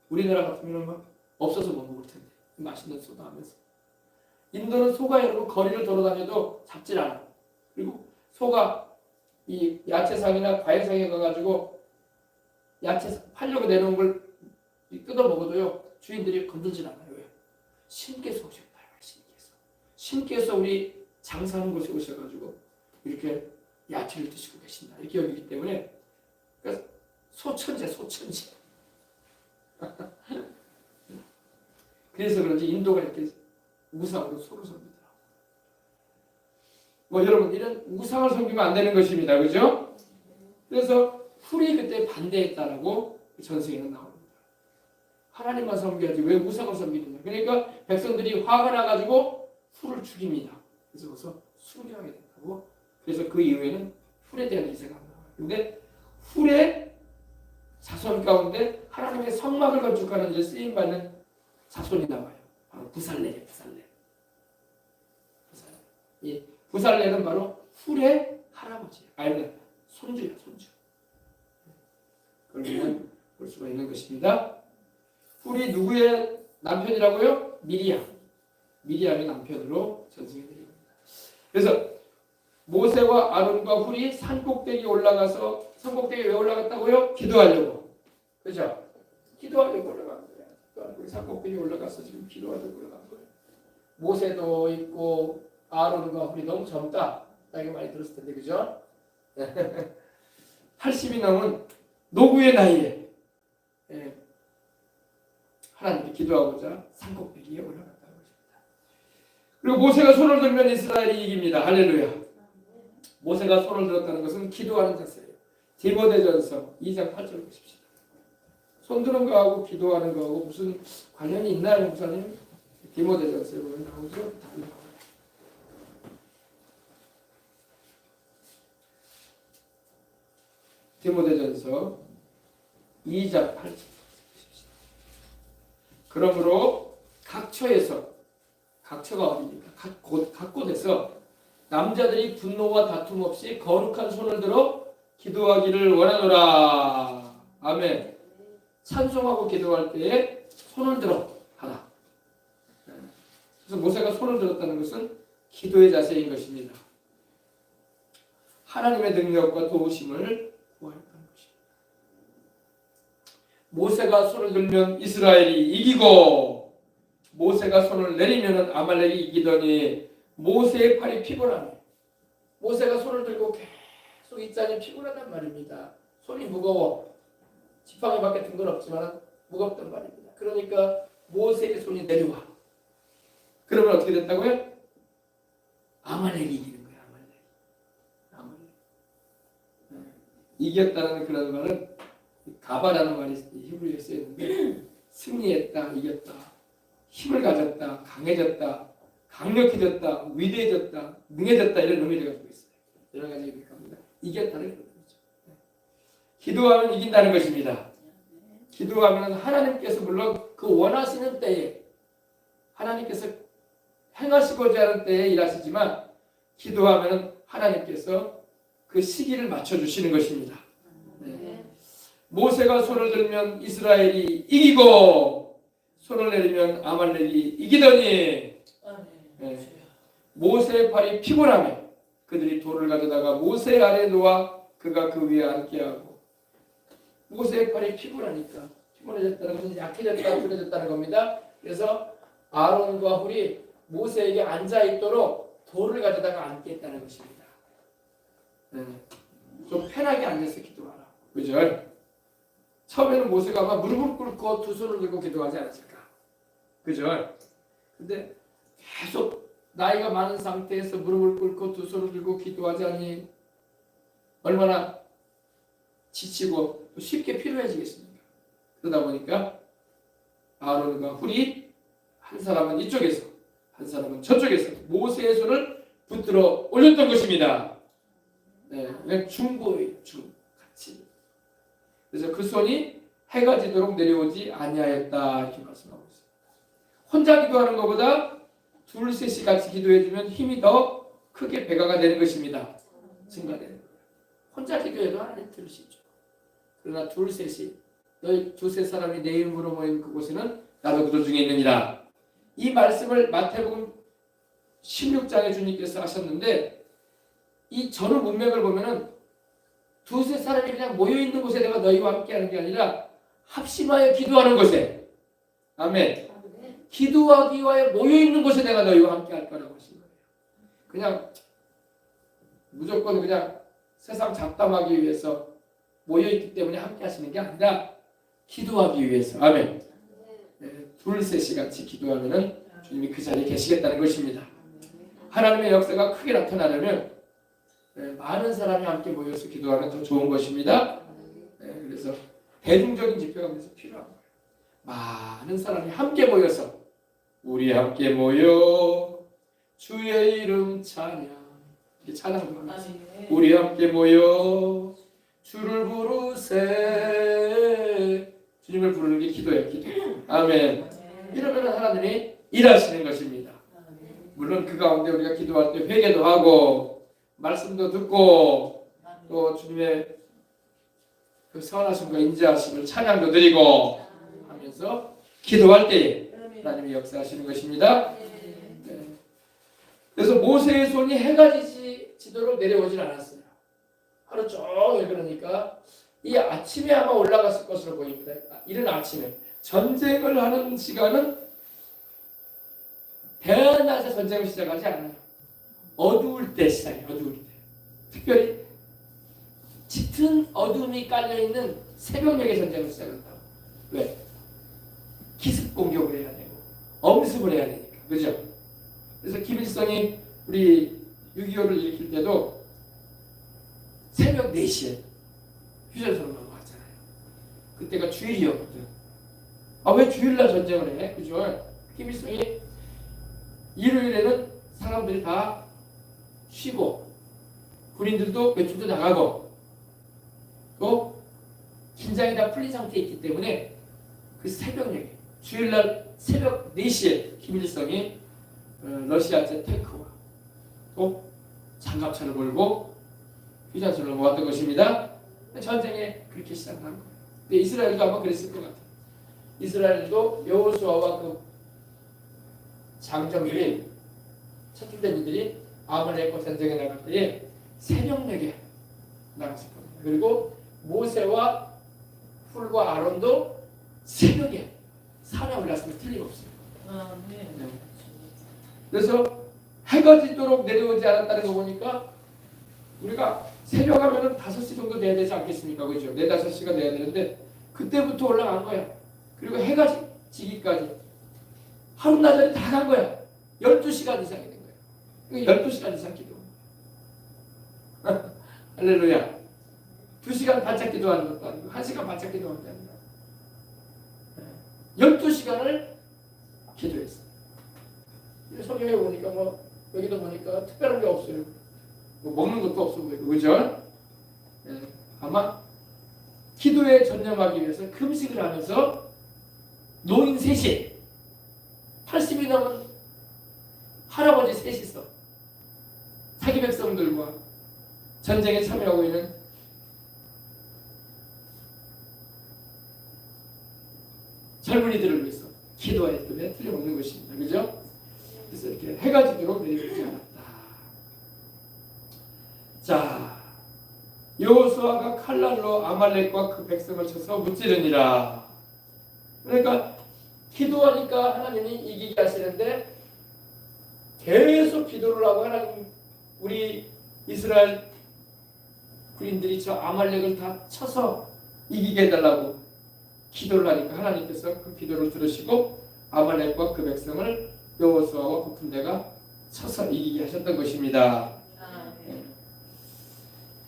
우리나라 같으면 막 없어서 못 먹을 텐데. 맛있는 소다 하면서. 인도는 소가 여러분 거리를 돌아다녀도 잡질 않아. 그리고 소가 이 야채상이나 과일상에 가가지고 야채 팔려고 내놓은 걸 뜯어 먹어도요 주인들이 건들질 않아요. 왜? 신께서 오셨다. 신께서 우리 장사하는 곳에 오셔가지고 이렇게 야채를 드시고 계신다. 이렇게 여기기 때문에 그러니까 소천재. 그래서 그런지 인도가 이렇게 우상으로 소를 섬기더라고요. 여러분 이런 우상을 섬기면 안 되는 것입니다. 그죠? 그래서 훌이 그때 반대했다라고 전승에는 나옵니다. 하나님만 섬겨야지 왜 우상을 섬기느냐. 그러니까 백성들이 화가 나가지고 훌을 죽입니다. 그래서 순교하게 된다고. 그래서 그 이후에는 훌에 대한 기사가 안 나와요. 근데 훌의 자손 가운데 하나님의 성막을 건축하는 데 쓰임받는 자손이 나와요. 바로 부살렐이에요. 이 부살렐은 바로 훌의 할아버지예요. 아니면 손주야. 그걸 볼 수가 있는 것입니다. 훌이 누구의 남편이라고요? 미리암의 남편으로 전승이 됩니다. 그래서 모세와 아론과 훌이 산꼭대기에 올라가서 산꼭대기에 왜 올라갔다고요? 기도하려고. 그죠? 기도하려고 올라간 거예요. 산꼭대기에 올라가서 지금 기도하려고 올라간 거예요. 모세도 있고 아론과 훌이 너무 젊다. 나이가 많이 들었을 텐데 그죠? 80이 넘은 노구의 나이에 하나님께 기도하고자 산꼭대기에 올라갔다는 것입니다. 그리고 모세가 손을 들면 이스라엘이 이깁니다. 할렐루야. 모세가 손을 들었다는 것은 기도하는 자세예요. 디모데전서 2장 8절 보십시오. 손 드는 거하고 기도하는 거하고 무슨 관련이 있나요, 목사님? 디모데전서에 보면 나오죠? 다 나와요. 디모데전서 2장 8절. 그러므로 각처가 어디입니까? 각 곳에서 남자들이 분노와 다툼 없이 거룩한 손을 들어 기도하기를 원하노라. 아멘. 찬송하고 기도할 때에 손을 들어 하라. 그래서 모세가 손을 들었다는 것은 기도의 자세인 것입니다. 하나님의 능력과 도우심을 구하였다는 것입니다. 모세가 손을 들면 이스라엘이 이기고 모세가 손을 내리면 아말렉이 이기더니 무엇에 팔이 피곤하네. 모세가 손을 들고 계속 있자니 피곤하단 말입니다. 손이 무거워. 지팡이밖에 든 건 없지만 무겁단 말입니다. 그러니까 모세의 손이 내려와. 그러면 어떻게 됐다고요? 아말렉이 이기는 거야. 아말렉. 이겼다는 그런 말은 가바라는 말이 히브리어에 쓰였는데 승리했다, 이겼다, 힘을 가졌다, 강해졌다, 강력해졌다, 위대해졌다, 능해졌다 이런 의미를 가지고 있어요. 여러 가지 의미가 합니다. 이겼다는 그런 의미죠. 기도하면 이긴다는 것입니다. 기도하면 하나님께서 물론 그 원하시는 때에 하나님께서 행하시고자 하는 때에 일하시지만 기도하면 하나님께서 그 시기를 맞춰주시는 것입니다. 네. 모세가 손을 들면 이스라엘이 이기고 손을 내리면 아말렉이 이기더니 네. 모세의 팔이 피곤하며 그들이 돌을 가져다가 모세 아래 놓아 그가 그 위에 앉게 하고 모세의 팔이 피곤하니까 피곤해졌다는 것은 약해졌다 그래졌다는 겁니다. 그래서 아론과 훌이 모세에게 앉아있도록 돌을 가져다가 앉게 했다는 것입니다. 네. 좀 편하게 앉아서 기도하라. 그죠? 처음에는 모세가 아마 무릎을 꿇고 두 손을 들고 기도하지 않았을까? 그죠? 근데 계속 나이가 많은 상태에서 무릎을 꿇고 두 손을 들고 기도하지 않니? 얼마나 지치고 또 쉽게 피로해지겠습니까? 그러다 보니까 아론과 훌이 한 사람은 이쪽에서 한 사람은 저쪽에서 모세의 손을 붙들어 올렸던 것입니다. 네, 중보예요. 같이. 그래서 그 손이 해가 지도록 내려오지 아니하였다 이렇게 말씀하고 있어요. 혼자 기도하는 것보다 둘 셋이 같이 기도해주면 힘이 더 크게 배가가 되는 것입니다. 증가되는 거예요. 혼자 기도해도 하나님 들으시죠. 그러나 둘 셋이 너희 두세 사람이 내 이름으로 모인 그곳에는 나도 그들 중에 있느니라. 이 말씀을 마태복음 16장에 주님께서 하셨는데 이 전후 문맥을 보면은 두세 사람이 그냥 모여있는 곳에 내가 너희와 함께하는 게 아니라 합심하여 기도하는 곳에 아멘. 기도하기 위하여 모여있는 곳에 내가 너희와 함께할 거라고 하신 거예요. 그냥 무조건 그냥 세상 잡담하기 위해서 모여있기 때문에 함께 하시는 게 아니라 기도하기 위해서 아멘. 둘 셋이 같이 기도하면은 주님이 그 자리에 계시겠다는 것입니다. 하나님의 역사가 크게 나타나려면 많은 사람이 함께 모여서 기도하면 더 좋은 것입니다. 그래서 대중적인 집회가 그래서 필요한 거예요. 많은 사람이 함께 모여서 우리 함께 모여 주의 이름 찬양 이렇게 찬양도 하면서 우리 함께 모여 주를 부르세 주님을 부르는 게 기도예요. 기도. 아멘. 이러면 하나님이 일하시는 것입니다. 물론 그 가운데 우리가 기도할 때 회개도 하고 말씀도 듣고 또 주님의 그 선하심과 인자하심을 찬양도 드리고 하면서 기도할 때에 하나님이 역사하시는 것입니다. 네. 그래서 모세의 손이 해가 지도록 내려오질 않았어요. 하루 종일 그러니까 이 아침에 아마 올라갔을 것으로 보입니다. 이른 아침에 전쟁을 하는 시간은 대낮에 전쟁을 시작하지 않아요. 어두울 때 시작해요. 어두울 때. 특별히 짙은 어둠이 깔려있는 새벽녘에 전쟁을 시작한다고. 왜? 기습 공격을 해야 되고 엄습을 해야 되니까. 그죠? 그래서 김일성이 우리 6.25를 일으킬 때도 새벽 4시에 휴전선을 넘어갔잖아요. 그때가 주일이었거든. 아, 왜 주일날 전쟁을 해? 그죠? 김일성이 일요일에는 사람들이 다 쉬고 군인들도 외출도 나가고 또 긴장이 다 풀린 상태에 있기 때문에 그 새벽녘에 주일날 새벽 4시에 김일성이 러시아제 탱크와 또 장갑차를 몰고 휴전선을 모았던 것입니다. 전쟁에 그렇게 시작한 거예요. 근데 이스라엘도 아마 그랬을 것 같아요. 이스라엘도 여호수아와 그 장정들이 첫 번째들이 아말렉과 전쟁에 나갈 때에 새벽녘에 나갔을 겁니다. 그리고 모세와 훌과 아론도 새벽에 산에 올랐으면 틀림없어요. 네. 그래서 해가 지도록 내려오지 않았다는 거 보니까 우리가 새벽 하면은 5시 정도 돼야 되지 않겠습니까? 그죠? 4, 5시가 돼야 되는데 그때부터 올라간 거야. 그리고 해가 지기까지 하루나절이 다 간 거야. 12시간 이상이 된 거야. 12시간 이상 기도. 할렐루야. 2시간 반짝 기도하는 것도 아니고 1시간 반짝 기도하는 게 아니라 12시간을 기도했어. 성경에 보니까 뭐 여기도 보니까 특별한 게 없어요. 뭐 먹는 것도 없어 보이고 그죠? 아마 기도에 전념하기 위해서 금식을 하면서 노인 셋이 80이 넘은 할아버지 셋이서 사기 백성들과 전쟁에 참여하고 있는 젊은이들을 위해서 기도했던 틀림없는 것입니다. 그죠? 그래서 이렇게 해가 지도록 내려오지 않았다. 자, 여호수아가 칼날로 아말렉과 그 백성을 쳐서 무찌르니라. 그러니까 기도하니까 하나님이 이기게 하시는데 계속 기도를 하고 하나님 우리 이스라엘 군인들이 저 아말렉을 다 쳐서 이기게 해달라고 기도를 하니까 하나님께서 그 기도를 들으시고 아말렉과 그 백성을 여호수아와 그 군대가 쳐서 이기게 하셨던 것입니다.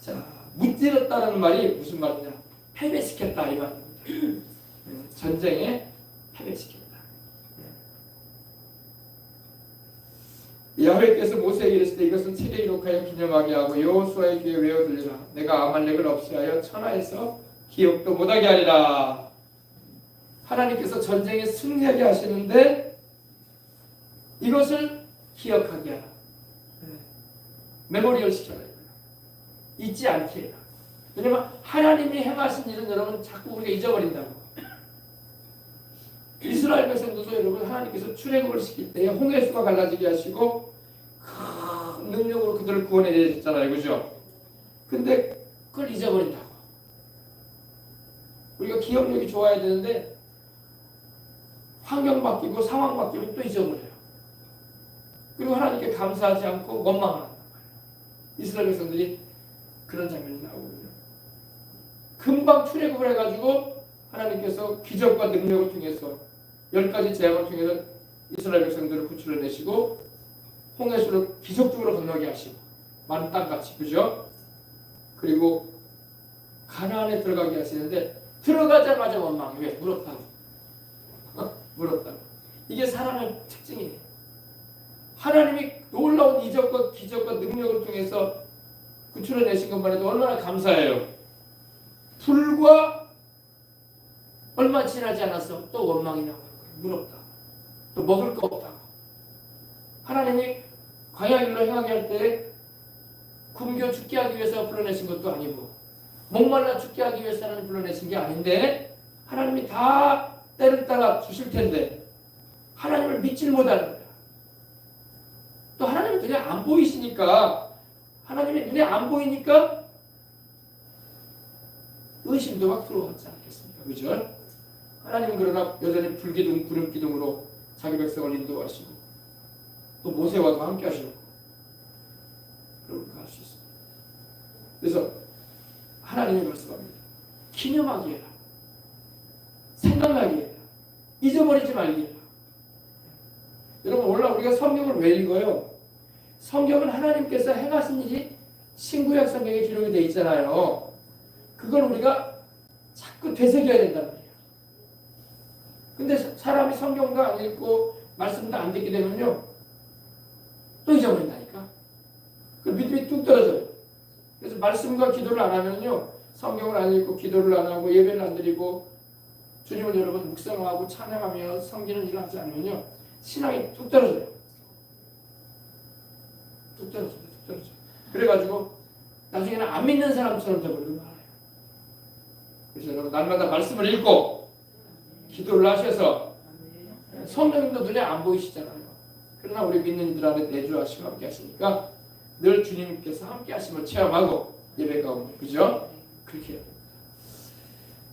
자, 무찌렀다는 말이 무슨 말이냐? 패배시켰다 이 말입니다. 전쟁에 패배시켰다. 야훼께서 모세에게 이르시되 이것은 책에 기록하여 기념하게 하고 여호수아의 귀에 외워들리라. 내가 아말렉을 없애하여 천하에서 기억도 못하게 하리라. 하나님께서 전쟁에 승리하게 하시는데 이것을 기억하게 하라. 메모리얼 시켜라. 잊지 않게 해라. 왜냐면 하나님이 행하신 일은 여러분 자꾸 우리가 잊어버린다고. 이스라엘 백성들도 여러분 하나님께서 출애굽을 시킬 때 홍해수가 갈라지게 하시고 큰 능력으로 그들을 구원해 내셨잖아요. 그죠? 근데 그걸 잊어버린다고. 우리가 기억력이 좋아야 되는데 환경 바뀌고 상황 바뀌면 또 잊어버려요. 그리고 하나님께 감사하지 않고 원망한단 말이에요. 이스라엘 백성들이 그런 장면이 나오거든요. 금방 출애굽을 해가지고 하나님께서 기적과 능력을 통해서 10가지 재앙을 통해서 이스라엘 백성들을 구출해내시고 홍해수를 기적적으로 건너게 하시고 많은 땅같이, 그죠? 그리고 가나안에 들어가게 하시는데 들어가자마자 원망. 왜? 물었다고. 물었다고. 이게 사람의 특징이에요. 하나님이 놀라운 이적과 기적과 능력을 통해서 구출해내신 것만 해도 얼마나 감사해요. 불과 얼마 지나지 않았어 또 원망이 나오는 거예요. 물었다. 또 먹을 거 없다. 하나님이 광야길로 행하게 할 때 굶겨 죽게 하기 위해서 불러내신 것도 아니고 목말라 죽게 하기 위해서 하나님 불러내신 게 아닌데 하나님이 다 때를 따라 주실 텐데 하나님을 믿질 못하는 거야. 또 하나님이 눈에 안 보이시니까 하나님이 눈에 안 보이니까 의심도 막 들어왔지 않겠습니까? 그죠? 하나님은 그러나 여전히 불기둥, 구름기둥으로 자기 백성을 인도하시고 또 모세와도 함께 하시고 그렇게 할 수 있습니다. 그래서 하나님이 말씀합니다. 기념하게 해라. 생각나게 해라. 잊어버리지 말게 해라. 여러분 원래 우리가 성경을 왜 읽어요? 성경은 하나님께서 행하신 일이 신구약 성경에 기록이 되어 있잖아요. 그걸 우리가 자꾸 되새겨야 된단 말이에요. 근데 사람이 성경도 안 읽고 말씀도 안 듣게 되면요 또 잊어버린다니까. 그 믿음이 뚝 떨어져요. 그래서 말씀과 기도를 안 하면요 성경을 안 읽고 기도를 안 하고 예배를 안 드리고 주님을 여러분 묵상하고 찬양하며 섬기는 일을 하지 않으면요 신앙이 뚝 떨어져요. 뚝 떨어져요. 뚝 떨어져요. 그래가지고 나중에는 안 믿는 사람처럼 되버리고 말아요. 그래서 여러분 날마다 말씀을 읽고 기도를 하셔서 성령님도 눈에 안 보이시잖아요. 그러나 우리 믿는 이들 안에 내주하시고 함께 하시니까 늘 주님께서 함께 하심을 체험하고 예배 가운데, 그죠? 그렇게 해요.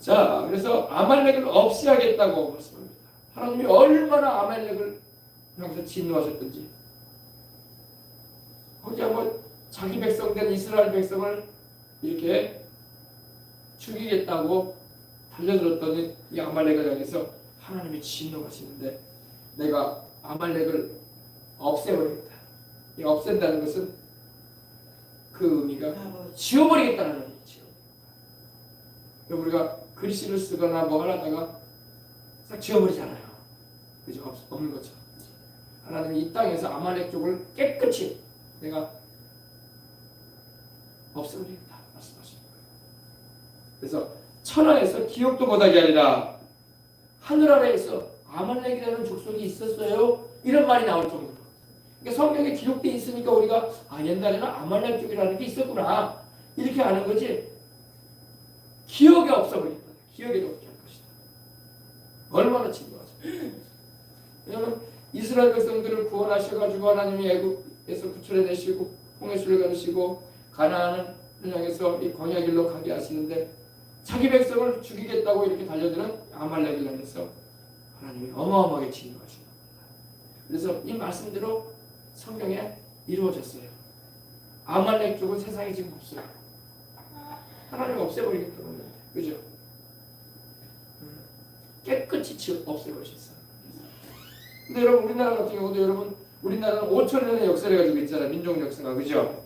자, 그래서 아말렉을 없이 하겠다고 말씀합니다. 하나님이 얼마나 아말렉을 여기서 진노하셨던지. 거기야 뭐 자기 백성된 이스라엘 백성을 이렇게 죽이겠다고 달려들었더니 이 아말렉을 향해서 하나님이 진노하시는데 내가 아말렉을 없애버리겠다. 이 없앤다는 것은 그 의미가 지워버리겠다는 의미죠. 우리가 글씨를 쓰거나 뭐 하다가 싹 지워버리잖아요. 그죠? 없는 것처럼. 하나님이 이 땅에서 아말렉 쪽을 깨끗이 내가 없애버리겠다 말씀하시는 거예요. 그래서 천하에서 기억도 못하게 하리라. 하늘 아래에서 아말렉이라는 족속이 있었어요. 이런 말이 나올 정도로. 그러니까 성경에 기록되어 있으니까 우리가 옛날에는 아말렉 쪽이라는 게 있었구나 이렇게 아는 거지. 기억이 없어버린다. 기억에도 없게 할 것이다. 얼마나 진노하죠. 왜냐하면 이스라엘 백성들을 구원하셔가지고 하나님이 애굽에서 구출해내시고 홍해수를 가르시고 가나안을 향해서 이 광야길로 가게 하시는데 자기 백성을 죽이겠다고 이렇게 달려드는 아말렉을 향해서 하나님이 어마어마하게 진노하신 겁니다. 그래서 이 말씀대로 성경에 이루어졌어요. 아말렉 쪽은 세상에 지금 없어요. 하나님 없애버리겠다는 거예요. 그죠? 깨끗이 없애버리셨어요. 근데 여러분 우리나라 같은 경우도 여러분 우리나라는 5,000년의 역사를 가지고 있잖아요. 민족 역사가. 그죠?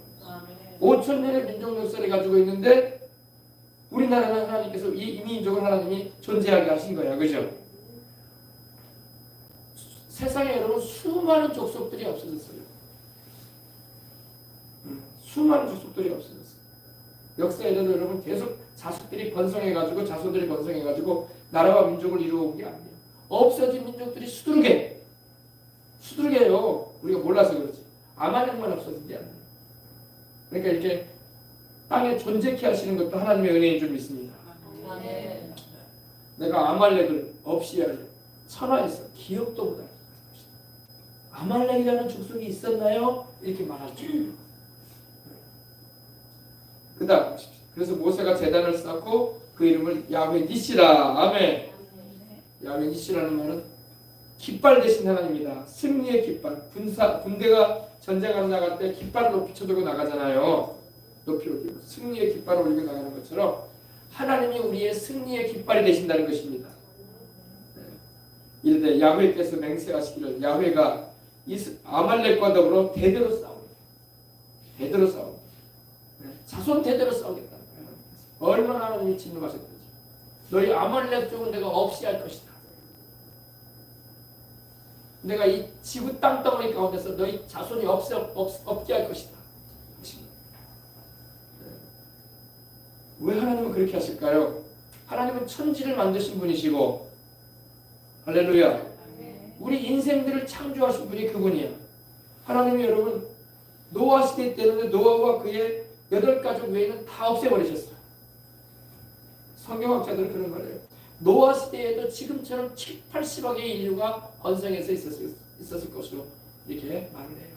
5,000년의 민족 역사를 가지고 있는데 우리나라는 하나님께서 이 민족을 하나님이 존재하게 하신 거예요. 그죠? 세상에 여러분 수많은 족속들이 없어졌어요. 수많은 족속들이 없어졌어요. 역사에도 여러분 계속 자손들이 번성해가지고 나라와 민족을 이루어온 게 아니에요. 없어진 민족들이 수두룩해요. 우리가 몰라서 그렇지. 아말렉만 없어진 게 아니에요. 그러니까 이렇게 땅에 존재케 하시는 것도 하나님의 은혜인 줄 믿습니다. 내가 아말렉을 없이 하려 천하에서 기억도 못할 것이다. 아말렉이라는 족속이 있었나요? 이렇게 말할 줄. 그 다음 그래서 모세가 제단을 쌓고 그 이름을 야훼 니시라. 아멘. 야훼 니시라는 말은 깃발 대신 하나님이다. 승리의 깃발. 군대가 전쟁하러 나갈 때 깃발을 높이 쳐들고 나가잖아요. 높이 올리고 승리의 깃발을 올리고 나가는 것처럼 하나님이 우리의 승리의 깃발이 되신다는 것입니다. 이르되 야훼께서 맹세하시기를 야훼가 아말렉과 더불어 대대로 싸우고 자손 대대로 싸우겠다. 얼마나 하나님이 진노하셨든지 너희 아말렉 쪽은 내가 없이 할 것이다. 내가 이 지구 땅덩어리 가운데서 너희 자손이 없게 할 것이다. 왜 하나님은 그렇게 하실까요? 하나님은 천지를 만드신 분이시고 할렐루야. 우리 인생들을 창조하신 분이 그분이야. 하나님이 여러분 노아 시대 때는 노아와 그의 8가족 외에는 다 없애버리셨어요. 성경학자들은 그런 말이에요. 노아 시대에도 지금처럼 7, 80억의 인류가 번성해서 있었을 것으로 이렇게 말을 해요.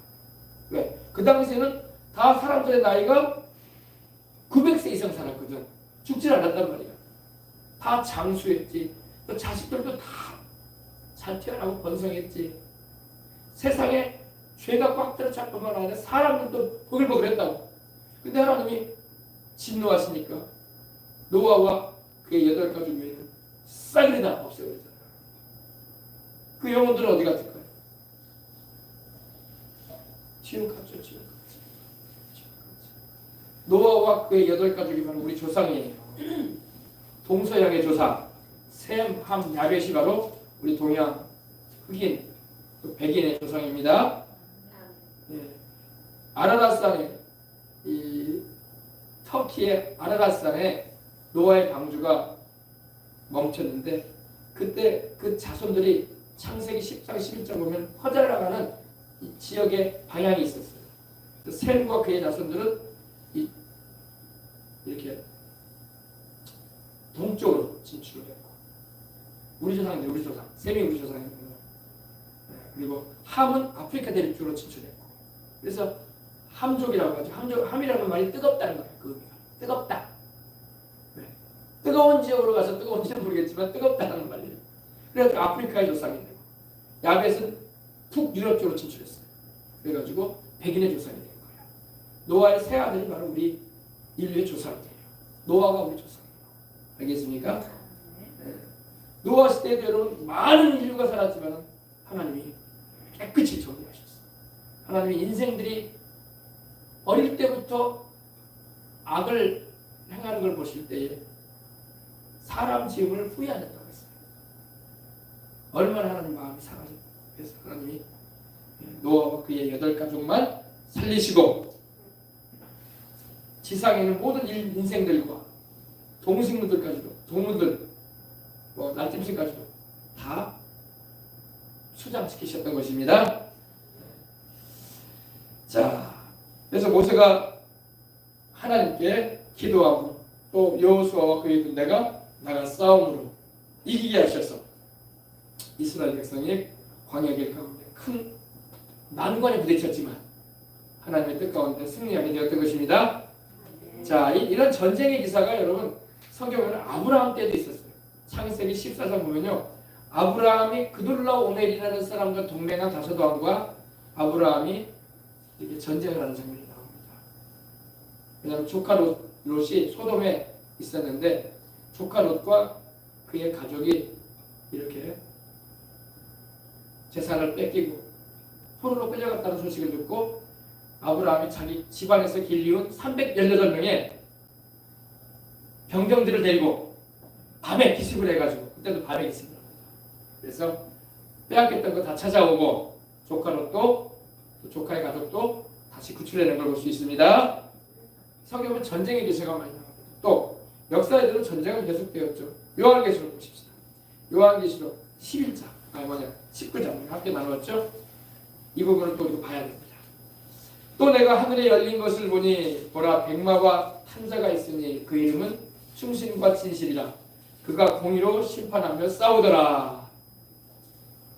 왜? 그 당시에는 다 사람들의 나이가 900세 이상 살았거든. 죽질 않았단 말이야. 다 장수했지. 또 자식들도 다 잘 태어나고 번성했지. 세상에 죄가 꽉 들어찰 뿐만 아니라 사람들도 보글보글했다고. 근데 하나님이 진노하시니까 노아와 그의 8가족 외에는 싹이 다 없애버렸잖아요. 그 영혼들은 어디 갔을까요? 지옥 갔죠. 노아와 그의 8가족이 바로 우리 조상이에요. 동서양의 조상 셈, 함, 야벳이 바로 우리 동양 흑인, 백인의 조상입니다. 아라랏산에 이 터키의 아라랏산에 노아의 방주가 멈췄는데 그때 그 자손들이 창세기 10장 11장 보면 퍼져나가는 이 지역의 방향이 있었어요. 셈과 그의 자손들은 이렇게 동쪽으로 진출을 했고 우리 조상 셈이 우리 조상이고 그리고 함은 아프리카 대륙 쪽으로 진출했고 그래서 함족이라고 하죠. 함이라는 말이 뜨겁다는 거예요. 그 의미가 뜨겁다. 뜨거운 지역으로 가서 뜨거운지는 모르겠지만 뜨겁다는 말이에요. 그래서 아프리카의 조상이 되고 야벳은 북유럽 쪽으로 진출했어요. 그래가지고 백인의 조상이 된 거예요. 노아의 세 아들이 바로 우리 인류의 조상이에요. 노아가 우리 조상이에요. 알겠습니까? 네. 노아 시대에도 여러분 많은 인류가 살았지만 하나님이 깨끗이 정리하셨어요. 하나님이 인생들이 어릴 때부터 악을 행하는 걸 보실 때에 사람 지음을 후회 안 했다고 했어요. 얼마나 하나님 마음이 상하셨어요. 그래서 하나님이 노아와 그의 8가족만 살리시고 지상에 있는 모든 인생들과 동식물들까지도 동물들 날짐승까지도 다 수장시키셨던 것입니다. 자, 그래서 모세가 하나님께 기도하고 또 여호수아와 그의 군대가 나간 싸움으로 이기게 하셔서 이스라엘 백성이 광야길 가운데 큰 난관에 부딪혔지만 하나님의 뜻 가운데 승리하게 되었던 것입니다. 자, 이런 전쟁의 기사가 여러분 성경에는 아브라함 때도 있었어요. 창세기 14장 보면요. 아브라함이 그돌라오멜이라는 사람과 동맹한 다섯 왕과 아브라함이 이렇게 전쟁을 하는 장면이 나옵니다. 왜냐하면 조카 롯이 소돔에 있었는데 조카 롯과 그의 가족이 이렇게 재산을 뺏기고 포로로 끌려갔다는 소식을 듣고 아브라함이 자기 집안에서 길리운 318명의 병정들을 데리고 밤에 기습을 해가지고 그때도 밤에 기습을 합니다. 그래서 빼앗겼던 거 다 찾아오고 조카 롯도 조카의 가족도 다시 구출해낸 걸 볼 수 있습니다. 성경은 전쟁의 기세가 많이 나옵니다. 또 역사에도 전쟁은 계속되었죠. 요한계시록 보십시다. 요한계시록 11장, 19장 함께 나누었죠. 이 부분을 또 봐야 됩니다. 또 내가 하늘에 열린 것을 보니 보라 백마와 탄자가 있으니 그 이름은 충신과 진실이라. 그가 공의로 심판하며 싸우더라.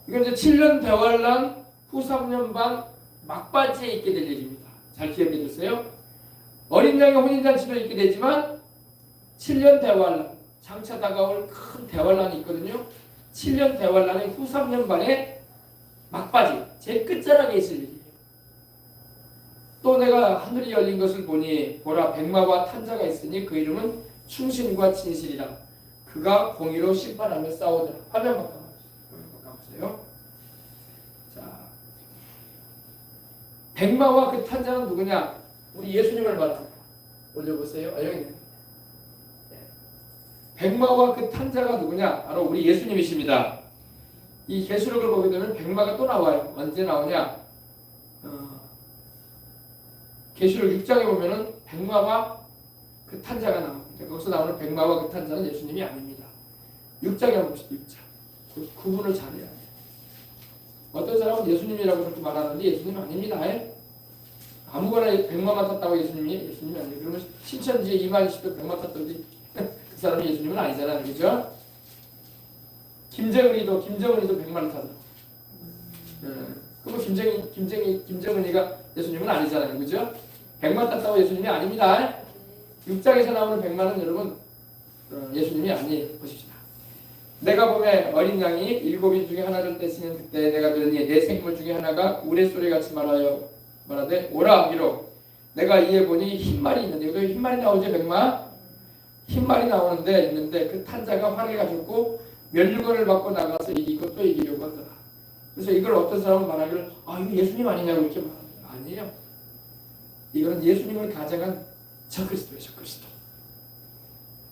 이건 이제 7년 대환란 후 3년 반 막바지에 있게 될 일입니다. 잘 기억해 주세요. 어린 양의 혼인잔치도 있게 되지만 7년 대환란, 장차 다가올 큰 대환란이 있거든요. 7년 대환란의 후 3년 반의 막바지, 제 끝자락에 있을 일이에요. 또 내가 하늘이 열린 것을 보니 보라 백마와 탄자가 있으니 그 이름은 충신과 진실이라. 그가 공의로 심판하며 싸우더라. 화면 바꿔보세요. 자, 백마와 그 탄자는 누구냐? 우리 예수님을 말합니다. 올려보세요. 여기 있네. 백마와 그 탄자가 누구냐? 바로 우리 예수님이십니다. 이 계시록을 보게 되면 백마가 또 나와요. 언제 나오냐? 계시록 6장에 보면은 백마와 그 탄자가 나옵니다. 거기서 나오는 백마와 그 탄자는 예수님이 아닙니다. 6장에 한번 보시죠. 6장. 구분을 잘해야 돼요. 어떤 사람은 예수님이라고 그렇게 말하는데 예수님 아닙니다. 아무거나 백마만 탔다고 예수님이 아니에요. 그러면 신천지에 2만 20도 백마 탔던지 그 사람이 예수님은 아니잖아요. 그죠? 김정은이도 백마를 타죠. 그럼 김정은이가 예수님은 아니잖아요. 그죠? 백마 탔다고 예수님이 아닙니다. 6장에서 나오는 백마는 여러분 예수님이 아니에요. 보십시다. 내가 보매 어린 양이 7인 중에 하나를 떼시는 그때 내가 들으니 내 생물 중에 하나가 우레소리같이 말하되 오라 하기로. 내가 이에 보니 흰말이 있는데, 여기 흰말이 나오죠. 백마 흰말이 있는데 그 탄자가 활을 가지고 면류관을 받고 나가서 이기고 또 이기려고 하더라. 그래서 이걸 어떤 사람은 말하기를 이거 예수님 아니냐고 이렇게 말합니다. 아니에요. 이거는 예수님을 가장한 적그리스도예요. 적그리스도.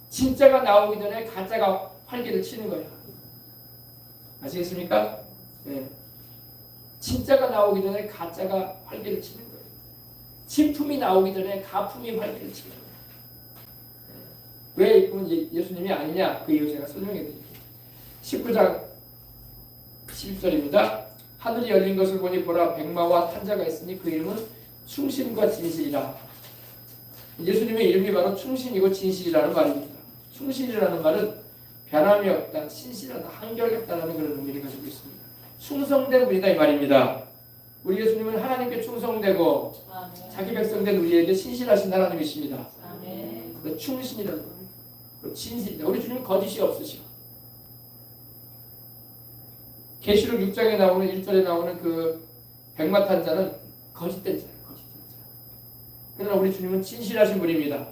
진짜가 나오기 전에 가짜가 활기를 치는 거예요. 아시겠습니까? 네. 진짜가 나오기 전에 가짜가 활기를 치는 거예요. 진품이 나오기 전에 가품이 활기를 치는 거예요. 왜 이건 예수님이 아니냐? 그 이유 제가 설명해 드릴게요. 19장 10절입니다. 하늘이 열린 것을 보니 보라 백마와 탄자가 있으니 그 이름은 충신과 진실이라. 예수님의 이름이 바로 충신이고 진실이라는 말입니다. 충신이라는 말은 변함이 없다, 신실하다, 한결같다라는 그런 의미를 가지고 있습니다. 충성된 분이다 이 말입니다. 우리 예수님은 하나님께 충성되고 아멘. 자기 백성된 우리에게 신실하신 하나님이십니다. 아멘. 충신이라는 거예요. 진실이다. 우리 주님은 거짓이 없으시고. 계시록 6장에 나오는 1절에 나오는 그 백마 탄자는 거짓된 자예요. 그러나 우리 주님은 진실하신 분입니다.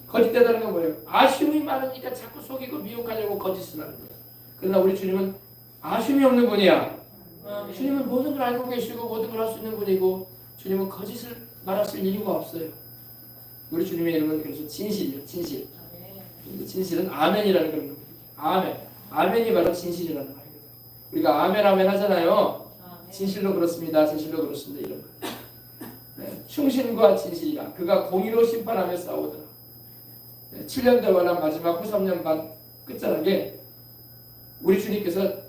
거짓되다는 건 뭐예요? 아쉬움이 많으니까 자꾸 속이고 미혹하려고 거짓을 하는 거예요. 그러나 우리 주님은 아쉬움이 없는 분이야. 주님은 모든 걸 알고 계시고 모든 걸 할 수 있는 분이고 주님은 거짓을 말하실 이유가 없어요. 우리 주님의 이름은 그래서 진실이에요. 진실. 진실은 아멘이라는 그런 겁니다. 아멘. 아멘이 바로 진실이라는 말이에요. 우리가 아멘 아멘 하잖아요. 진실로 그렇습니다. 진실로 그렇습니다. 이런 말. 네. 충신과 진실이라. 그가 공의로 심판하며 싸우더라. 7년 대환란 마지막 후 3년 반 끝자락에 우리 주님께서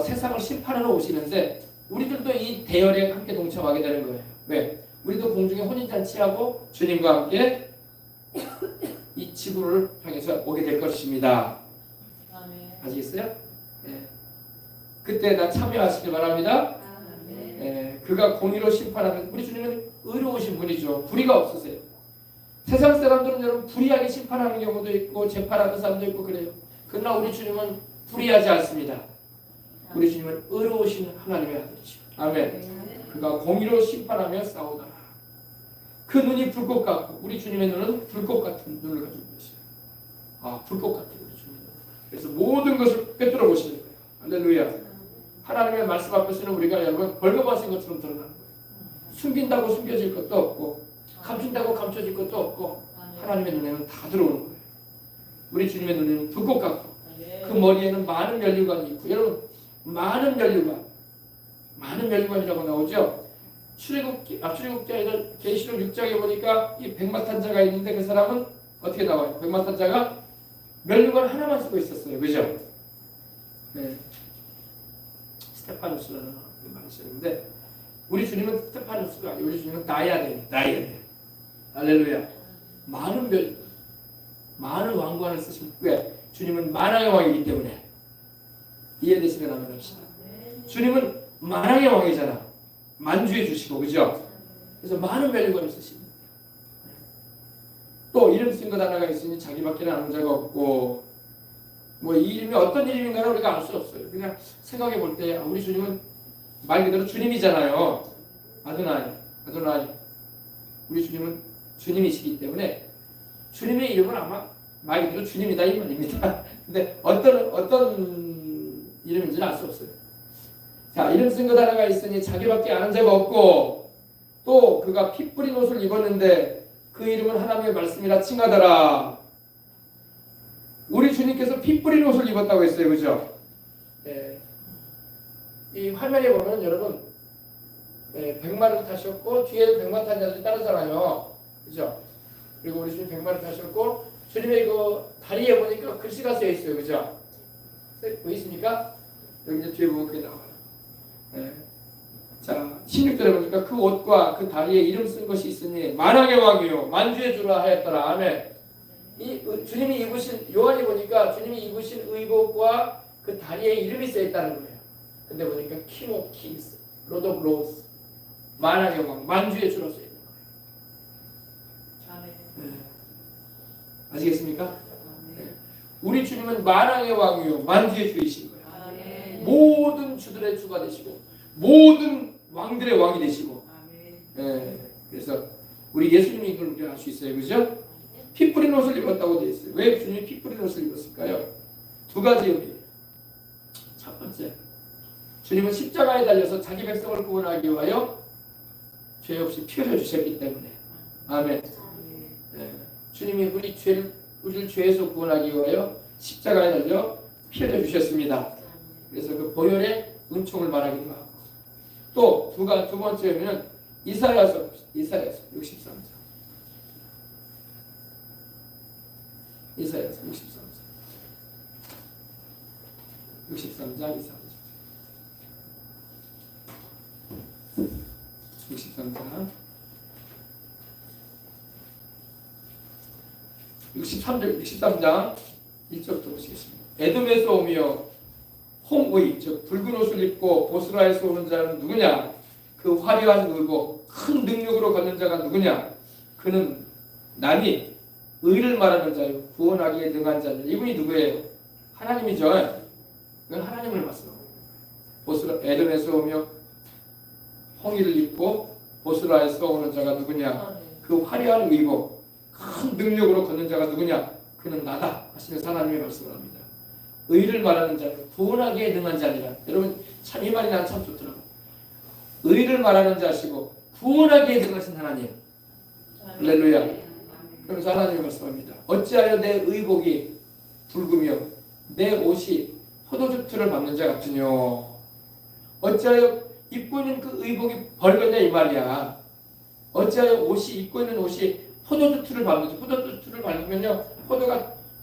세상을 심판하러 오시는데 우리들도 이 대열에 함께 동참하게 되는 거예요. 왜? 우리도 공중에 혼인잔치하고 주님과 함께 이 지구를 향해서 오게 될 것입니다. 아시겠어요? 네. 그때 다 참여하시길 바랍니다. 네. 그가 공의로 심판하는, 우리 주님은 의로우신 분이죠. 불의가 없으세요. 세상 사람들은 여러분 불의하게 심판하는 경우도 있고 재판하는 사람도 있고 그래요. 그러나 우리 주님은 불의하지 않습니다. 우리 주님은 의로우신 하나님의 아들이시오. 아멘. 그가 공의로 심판하며 싸우더라. 그 눈이 불꽃 같고, 우리 주님의 눈은 불꽃 같은 눈을 가지고 계세요. 불꽃 같은 우리 주님의 눈. 그래서 모든 것을 꿰뚫어 보시는 거예요. 할렐루야. 하나님의 말씀 앞에서는 우리가 여러분 벌거벗은 것처럼 드러나는 거예요. 숨긴다고 숨겨질 것도 없고 감춘다고 감춰질 것도 없고 하나님의 눈에는 다 들어오는 거예요. 우리 주님의 눈에는 불꽃 같고 그 머리에는 많은 면류관이 있고, 여러분 많은 면류관이라고 나오죠. 출애굽기 아니라 계시록 6장에 보니까 이 백마탄자가 있는데 그 사람은 어떻게 나와요? 백마탄자가 면류관 하나만 쓰고 있었어요. 그죠? 네. 스테파누스라는 말이 있었는데 우리 주님은 스테파누스가 아니고 우리 주님은 나야데. 할렐루야. 많은 왕관을 쓰신 왜? 주님은 만왕의 왕이기 때문에 이해되시면 한번 합시다. 주님은 만왕의 왕이잖아. 만주해 주시고 그죠? 그래서 많은 면류관을 쓰십니다. 또 이름 쓴 것 하나가 있으니 자기밖에 아는 자가 없고 뭐 이 이름이 어떤 이름인가를 우리가 알 수 없어요. 그냥 생각해 볼 때 우리 주님은 말 그대로 주님이잖아요. 아도나이. 우리 주님은 주님이시기 때문에 주님의 이름은 아마 말 그대로 주님이다 이 말입니다. 근데 어떤 이름인지는 알 수 없어요. 자, 이름 쓴 것 하나가 있으니 자기밖에 아는 자가 없고 또 그가 피 뿌린 옷을 입었는데 그 이름은 하나님의 말씀이라 칭하더라. 우리 주님께서 피 뿌린 옷을 입었다고 했어요. 그죠? 네. 이 화면에 보면 여러분 백마를 타셨고 뒤에 백마 탄 자들이 따르잖아요. 그죠? 그리고 우리 주님 백마를 타셨고 주님의 그 다리에 보니까 글씨가 쓰여 있어요. 그죠? 보이십니까? 여기 이제 뒤에 보면 그게 나와요. 네. 자, 16절에 보니까 그 옷과 그 다리에 이름 쓴 것이 있으니 만왕의 왕이요 만주의 주라 하였더라. 아멘. 이 주님이 입으신 요한이 보니까 주님이 입으신 의복과 그 다리에 이름이 쓰여 있다는 거예요. 근데 보니까 킹 오브 킹스, 로드 오브 로즈, 만왕의 왕, 만주의 주로 쓰여 있는 거예요. 네. 아시겠습니까? 네. 우리 주님은 만왕의 왕이요 만주의 주이신 거예요. 모든 주들의 주가 되시고 모든 왕들의 왕이 되시고. 네. 그래서 우리 예수님이 이걸 우리가 알 수 있어요. 그죠? 피 뿌린 옷을 입었다고 되어 있어요. 왜 주님이 피 뿌린 옷을 입었을까요? 두 가지 의미예요. 첫 번째, 주님은 십자가에 달려서 자기 백성을 구원하기 위하여 죄 없이 피 흘려 주셨기 때문에. 아멘. 네. 주님이 우리를 죄에서 구원하기 위하여 십자가에 달려 피 흘려 주셨습니다. 그래서 그 보혈의 은총을 말하기도 하고. 또 두 번째 의미는 이사야서 63장. 이사야서 63장 63장 1절부터 보시겠습니다. 에돔에서 오며 홍의 즉 붉은 옷을 입고 보스라에서 오는 자는 누구냐? 그 화려한 의복 큰 능력으로 걷는 자가 누구냐? 그는 남이 의를 말하는 자요 구원하기에 능한 자냐. 이분이 누구예요? 하나님이죠. 이건 하나님을 말씀하고 에돔에서 오며 홍의를 입고 보스라에서 오는 자가 누구냐? 그 화려한 의복 큰 능력으로 걷는 자가 누구냐? 그는 나다 하시면서 하나님이 말씀을 합니다. 의를 말하는 자, 구원하기에 능한 자니라. 여러분 참 이 말이 난 참 좋더라고요. 의를 말하는 자시고 구원하기에 능하신 하나님. 할렐루야. 그러면서 하나님이 말씀합니다. 어찌하여 내 의복이 붉으며 내 옷이 포도주 틀을 밟는 자 같으뇨. 어찌하여 입고 있는 그 의복이 벌거냐 이 말이야. 어찌하여 입고 있는 옷이 포도주 틀을 밟는지. 포도주 틀을 밟으면요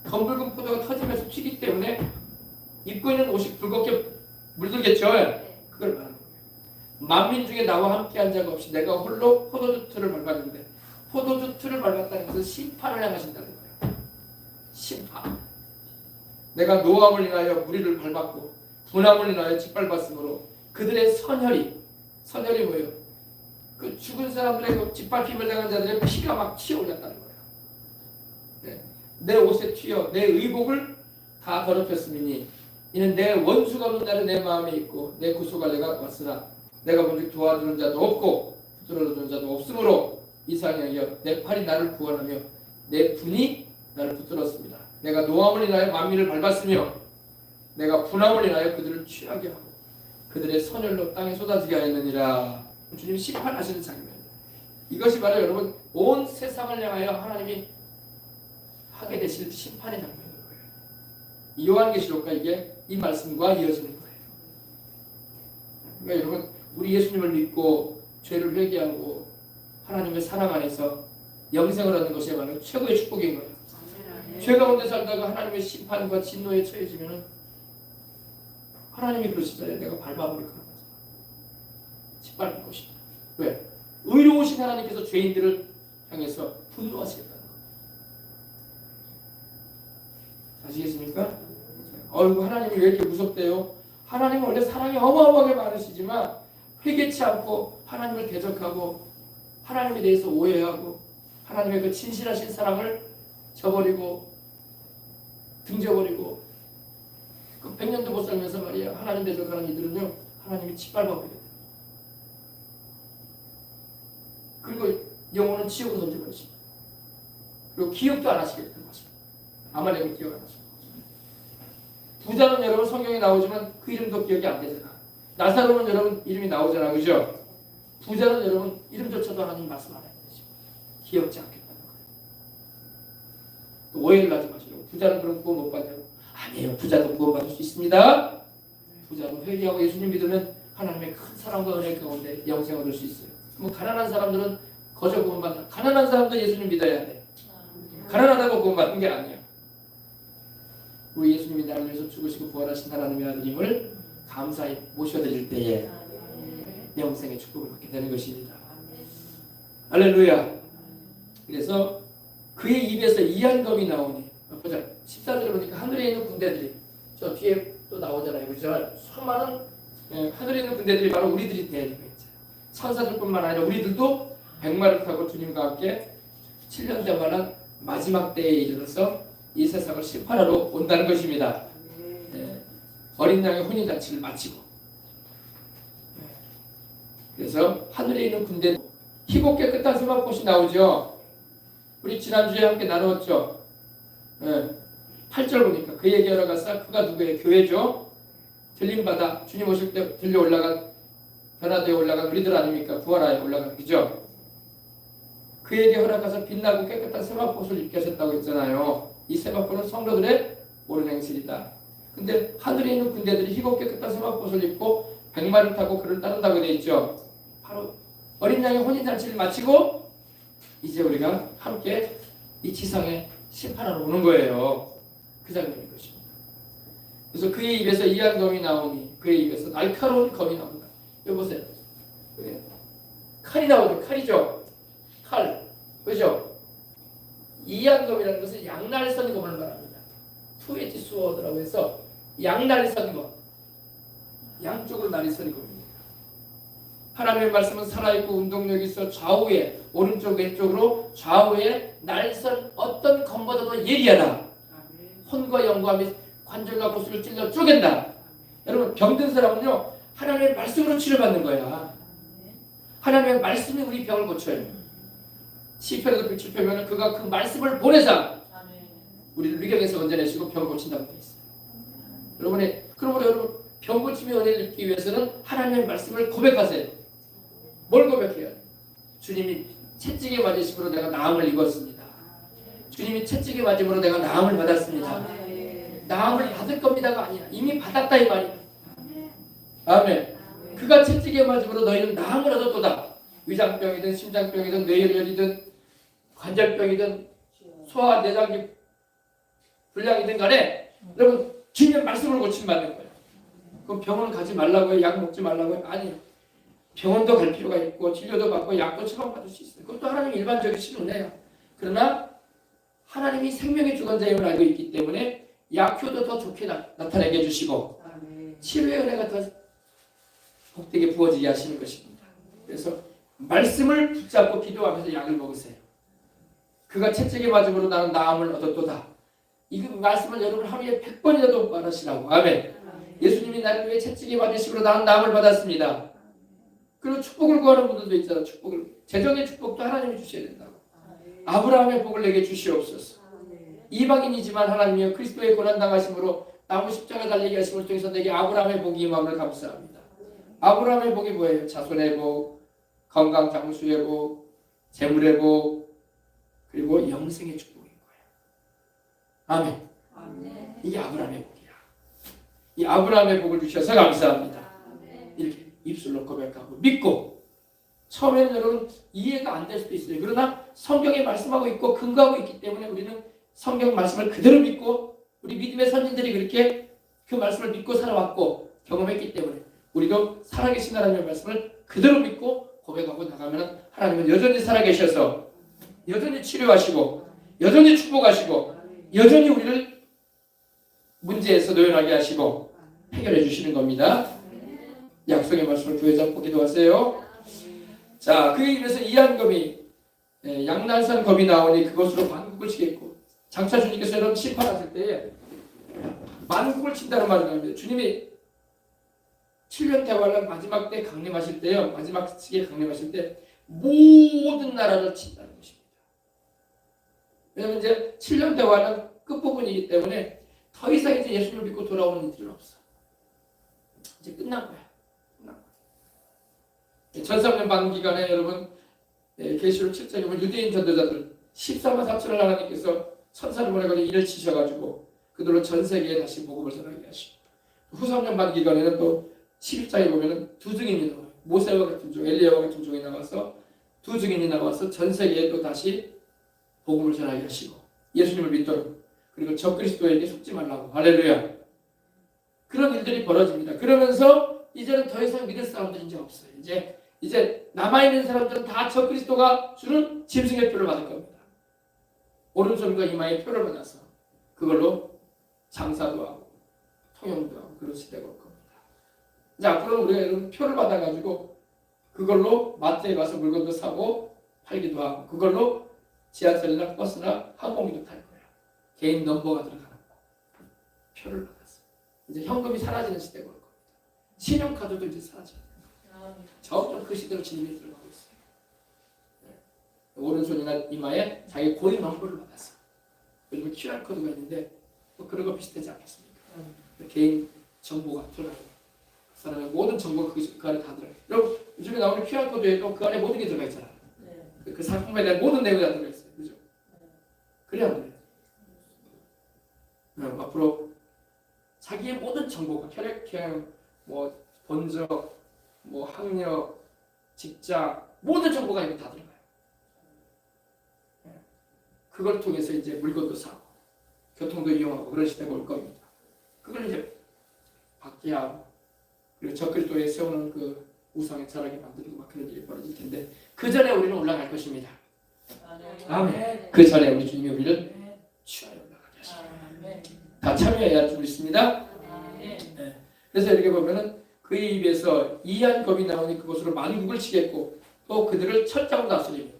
검붉은 포도가 터지면서 튀기 때문에 입고 있는 옷이 붉게 물들겠죠. 그걸 말하는 거예요. 만민 중에 나와 함께한 자가 없이 내가 홀로 포도주 틀을 밟았는데 포도주 틀을 밟았다는 것은 심판을 향하신다는 거예요. 심판. 내가 노함을 인하여 무리를 밟았고 분함을 인하여 짓밟았으므로 그들의 선혈이 뭐예요? 그 죽은 사람들의 그 짓밟힘을 당한 자들의 피가 막 튀어올랐다는 거예요. 네. 내 옷에 튀어 내 의복을 다 더럽혔으니 이는 내 원수가 없는 날에 내 마음에 있고 내 구속할 내가 왔으나 내가 본즉 도와주는 자도 없고 붙들어주는 자도 없으므로 이상히 여겨 내 팔이 나를 구원하며 내 분이 나를 붙들었습니다. 내가 노함을 인하여 만민을 밟았으며 내가 분함을 인하여 그들을 취하게 하고 그들의 선혈로 땅에 쏟아지게 하였느니라. 주님 심판하시는 장면입니다. 이것이 바로 여러분 온 세상을 향하여 하나님이 하게 되실 심판의 장면인 거예요. 이 요한계시록과 이게 이 말씀과 이어지는 거예요. 그러니까 여러분 우리 예수님을 믿고 죄를 회개하고 하나님의 사랑 안에서 영생을 얻는 것이야말로 최고의 축복인 거예요. 죄 가운데 살다가 하나님의 심판과 진노에 처해지면 하나님이 그러시잖아요. 내가 밟아버릴 거라고 하잖아요. 짓밟을 것이다. 왜? 의로우신 하나님께서 죄인들을 향해서 분노하시겠다는 거예요. 아시겠습니까? 하나님이 왜 이렇게 무섭대요? 하나님은 원래 사랑이 어마어마하게 많으시지만 회개치 않고 하나님을 대적하고 하나님에 대해서 오해하고 하나님의 그 진실하신 사랑을 저버리고 등져버리고 그 100년도 못 살면서 말이야 하나님 대적하는 이들은요 하나님이 짓밟아버려요. 그리고 영혼은 지옥으로 던져버리십니다. 그리고 기억도 안 하시겠다는 것입니다. 아말렉을 기억 안 하십니다. 부자는 여러분 성경에 나오지만 그 이름도 기억이 안 되잖아. 나사로는 여러분 이름이 나오잖아. 그죠? 부자는 여러분 이름조차도 하나님 말씀 안 해야 되죠. 기억지 않겠다는 거예요. 오해를 하지 마시고 부자는 그런 구원 못 받냐고. 아니에요. 부자도 구원 받을 수 있습니다. 부자도 회개하고 예수님 믿으면 하나님의 큰 사랑과 은혜 가운데 영생을 얻을 수 있어요. 그럼 가난한 사람들은 거저 구원 받는다. 가난한 사람도 예수님 믿어야 돼. 가난하다고 구원 받는 게 아니에요. 우리 예수님이 나를 위해서 죽으시고 부활하신 하나님의 아들님을 감사히 모셔드릴 때에 영생의 축복을 받게 되는 것입니다. 할렐루야. 그래서 그의 입에서 이한검이 나오니 보자. 14절에 보니까 하늘에 있는 군대들이 저 뒤에 또 나오잖아요. 그죠? 수많은 하늘에 있는 군대들이 바로 우리들이 되는 거예요. 천사들뿐만 아니라 우리들도 백마를 타고 주님과 함께 7년 동안 마지막 때에 이르러서 이 세상을 심판하러 온다는 것입니다. 어린 양의 혼인잔치를 마치고 그래서 하늘에 있는 군대 희고 깨끗한 세마포시 나오죠. 우리 지난주에 함께 나누었죠. 8절 보니까 그에게 열어가사 그가 누구예요? 교회죠. 들림받아 주님 오실 때 들려 올라간 변화되어 올라간 우리들 아닙니까? 부활하여 올라간 그죠? 그에게 허락하사 빛나고 깨끗한 세마포를 입게 하셨다고 했잖아요. 이 세마포는 성도들의 옳은 행실이다. 근데 하늘에 있는 군대들이 희고 깨끗한 세마포를 입고 백마를 타고 그를 따른다고 되어 있죠. 바로 어린 양의 혼인잔치를 마치고 이제 우리가 함께 이 지상에 심판하러 오는 거예요. 그 장면인 것입니다. 그래서 그의 입에서 이한검이 나오니 그의 입에서 날카로운 검이 나온다. 여보세요. 칼이 나오죠. 칼이죠. 칼. 그죠? 이한검이라는 것은 양날선 검을 말합니다. 투에지 수어드라고 해서 양날선 검. 양쪽으로 날선 검입니다. 하나님의 말씀은 살아있고 운동력이 있어 좌우에 오른쪽 왼쪽으로 좌우에 날선 어떤 검보다도 예리하다. 혼과 영과 및 관절과 고수를 찔러 쪼갠다. 여러분 병든 사람은요 하나님의 말씀으로 치료받는 거야. 하나님의 말씀이 우리 병을 고쳐요. 시편에도 107편에는 그가 그 말씀을 보내사 우리를 위경에서 건져내시고 병 고친다고 되어 있어요. 그러므로 여러분 병 고침의 은혜를 입기 위해서는 하나님의 말씀을 고백하세요. 뭘 고백해요? 주님이 채찍에 맞으심으로 내가 나음을 입었습니다. 주님이 채찍에 맞음으로 내가 나음을 받았습니다. 나음을 받을 겁니다가 아니야. 이미 받았다 이 말이야. 아멘. 그가 채찍에 맞음으로 너희는 나음을 얻었도다. 위장병이든 심장병이든 뇌혈혈이든 관절병이든 소화 내장기 불량이든 간에 여러분 주님의 말씀을 고침받는 거예요. 그럼 병원은 가지 말라고요? 약 먹지 말라고요? 아니요. 병원도 갈 필요가 있고 진료도 받고 약도 처방받을 수 있어요. 그것도 하나님 일반적이신 은혜예요. 그러나 하나님이 생명의 주관자임을 알고 있기 때문에 약효도 더 좋게 나타내게 해주시고 치료의 은혜가 더 복되게 부어지게 하시는 것입니다. 그래서 말씀을 붙잡고 기도하면서 약을 먹으세요. 그가 채찍에 맞음으로 나는 나음을 얻었도다. 이 말씀을 여러분 하루에 100번이라도 말하시라고. 아멘. 예수님이 나를 위해 채찍에 맞으심으로 나는 나음을 받았습니다. 그리고 축복을 구하는 분들도 있잖아. 축복을. 재정의 축복도 하나님이 주셔야 된다고. 아브라함의 복을 내게 주시옵소서. 이방인이지만 하나님이여 그리스도의 고난당하심으로 나무 십자가 달리게 하심을 통해서 내게 아브라함의 복이 임함을 감사합니다. 아브라함의 복이 뭐예요? 자손의 복, 건강 장수의 복, 재물의 복, 그리고 영생의 축복인 거예요. 아멘. 이게 아브라함의 복이야. 이 아브라함의 복을 주셔서 감사합니다. 이렇게 입술로 고백하고 믿고 처음에는 여러분 이해가 안 될 수도 있어요. 그러나 성경에 말씀하고 있고 근거하고 있기 때문에 우리는 성경 말씀을 그대로 믿고 우리 믿음의 선진들이 그렇게 그 말씀을 믿고 살아왔고 경험했기 때문에 우리도 살아계신 하나님의 말씀을 그대로 믿고 고백하고 나가면 하나님은 여전히 살아계셔서 여전히 치료하시고 여전히 축복하시고 여전히 우리를 문제에서 노연하게 하시고 해결해 주시는 겁니다. 약속의 말씀을 부여 잡고 기도하세요. 자, 그에 비해서 이한검이 양날산 검이 나오니 그것으로 만국을 치겠고 장차 주님께서 여러분 심판하실 때에 만국을 친다는 말이 나옵니다. 주님이 7년 대환란 마지막 때 강림하실 때요. 마지막 시기에 강림하실 때 모든 나라를 친다는 것입니다. 왜냐하면 이제 7년 대환은 끝부분이기 때문에 더 이상 이제 예수님을 믿고 돌아오는 이들은 없어. 이제 끝난 거야. 전삼년 반기간에 여러분 계시록 7장에 보면 유대인 전도자들 14만 4천을 하나님께서 천사를 보내가지고 일을 치셔가지고 그들로 전 세계에 다시 복음을 전하게 하시고 후 3년 반기간에는 또 11장에 보면은 두 증인이 나와요. 모세와 같은 종, 엘리야와 같은 종이 나와서 두 증인이 나와서 전 세계에 또 다시 복음을 전하게 하시고 예수님을 믿도록 그리고 적그리스도에게 속지 말라고 할렐루야. 그런 일들이 벌어집니다. 그러면서 이제는 더 이상 믿을 사람들이 이제 없어요. 이제 남아있는 사람들은 다 적그리스도가 주는 짐승의 표를 받을 겁니다. 오른손과 이마에 표를 받아서 그걸로 장사도 하고 통용도 하고 그런 시대가 올 겁니다. 이제 앞으로는 우리가 이런 표를 받아가지고 그걸로 마트에 가서 물건도 사고 팔기도 하고 그걸로 지하철이나 버스나 항공기도 탈 거예요. 개인 넘버가 들어가는 거. 표를 받았어. 이제 현금이 사라지는 시대가 올 겁니다. 신용카드도 이제 사라져요. 점점 그 시대로 진입이 들어가고 있어요. 오른손이나 이마에 자기 고유 넘버를 받았어. 요즘 QR코드가 있는데 뭐 그런 거 비슷하지 않겠습니까? 개인 정보가 들어가요. 그 사람의 모든 정보가 그 안에 다 들어가요. 여러분 요즘에 나오는 QR코드에도 그 안에 모든 게 들어가 있잖아요. 그 상품에 대한 모든 내용이 다 들어가 있어요. 그죠? 그래야 안 돼요. 앞으로 자기의 모든 정보가 혈액형, 뭐 본적, 뭐 학력, 직장 모든 정보가 이거 다 들어가요. 그걸 통해서 이제 물건도 사고 교통도 이용하고 그런 시대가 올 겁니다. 그걸 이제 받게 하고 그리고 적그리스도에 세우는 그 우상의 자락에 만들고 막 그런 일이 벌어질 텐데 그 전에 우리는 올라갈 것입니다. 아멘. 그 전에 우리 주님이 우리를 취하여 올라가게 하십니다. 다 참여해야 할 줄 있습니다. 네. 그래서 이렇게 보면은 그의 입에서 이한 검이 나오니 그곳으로 만국을 치겠고 또 그들을 철장으로 다스리며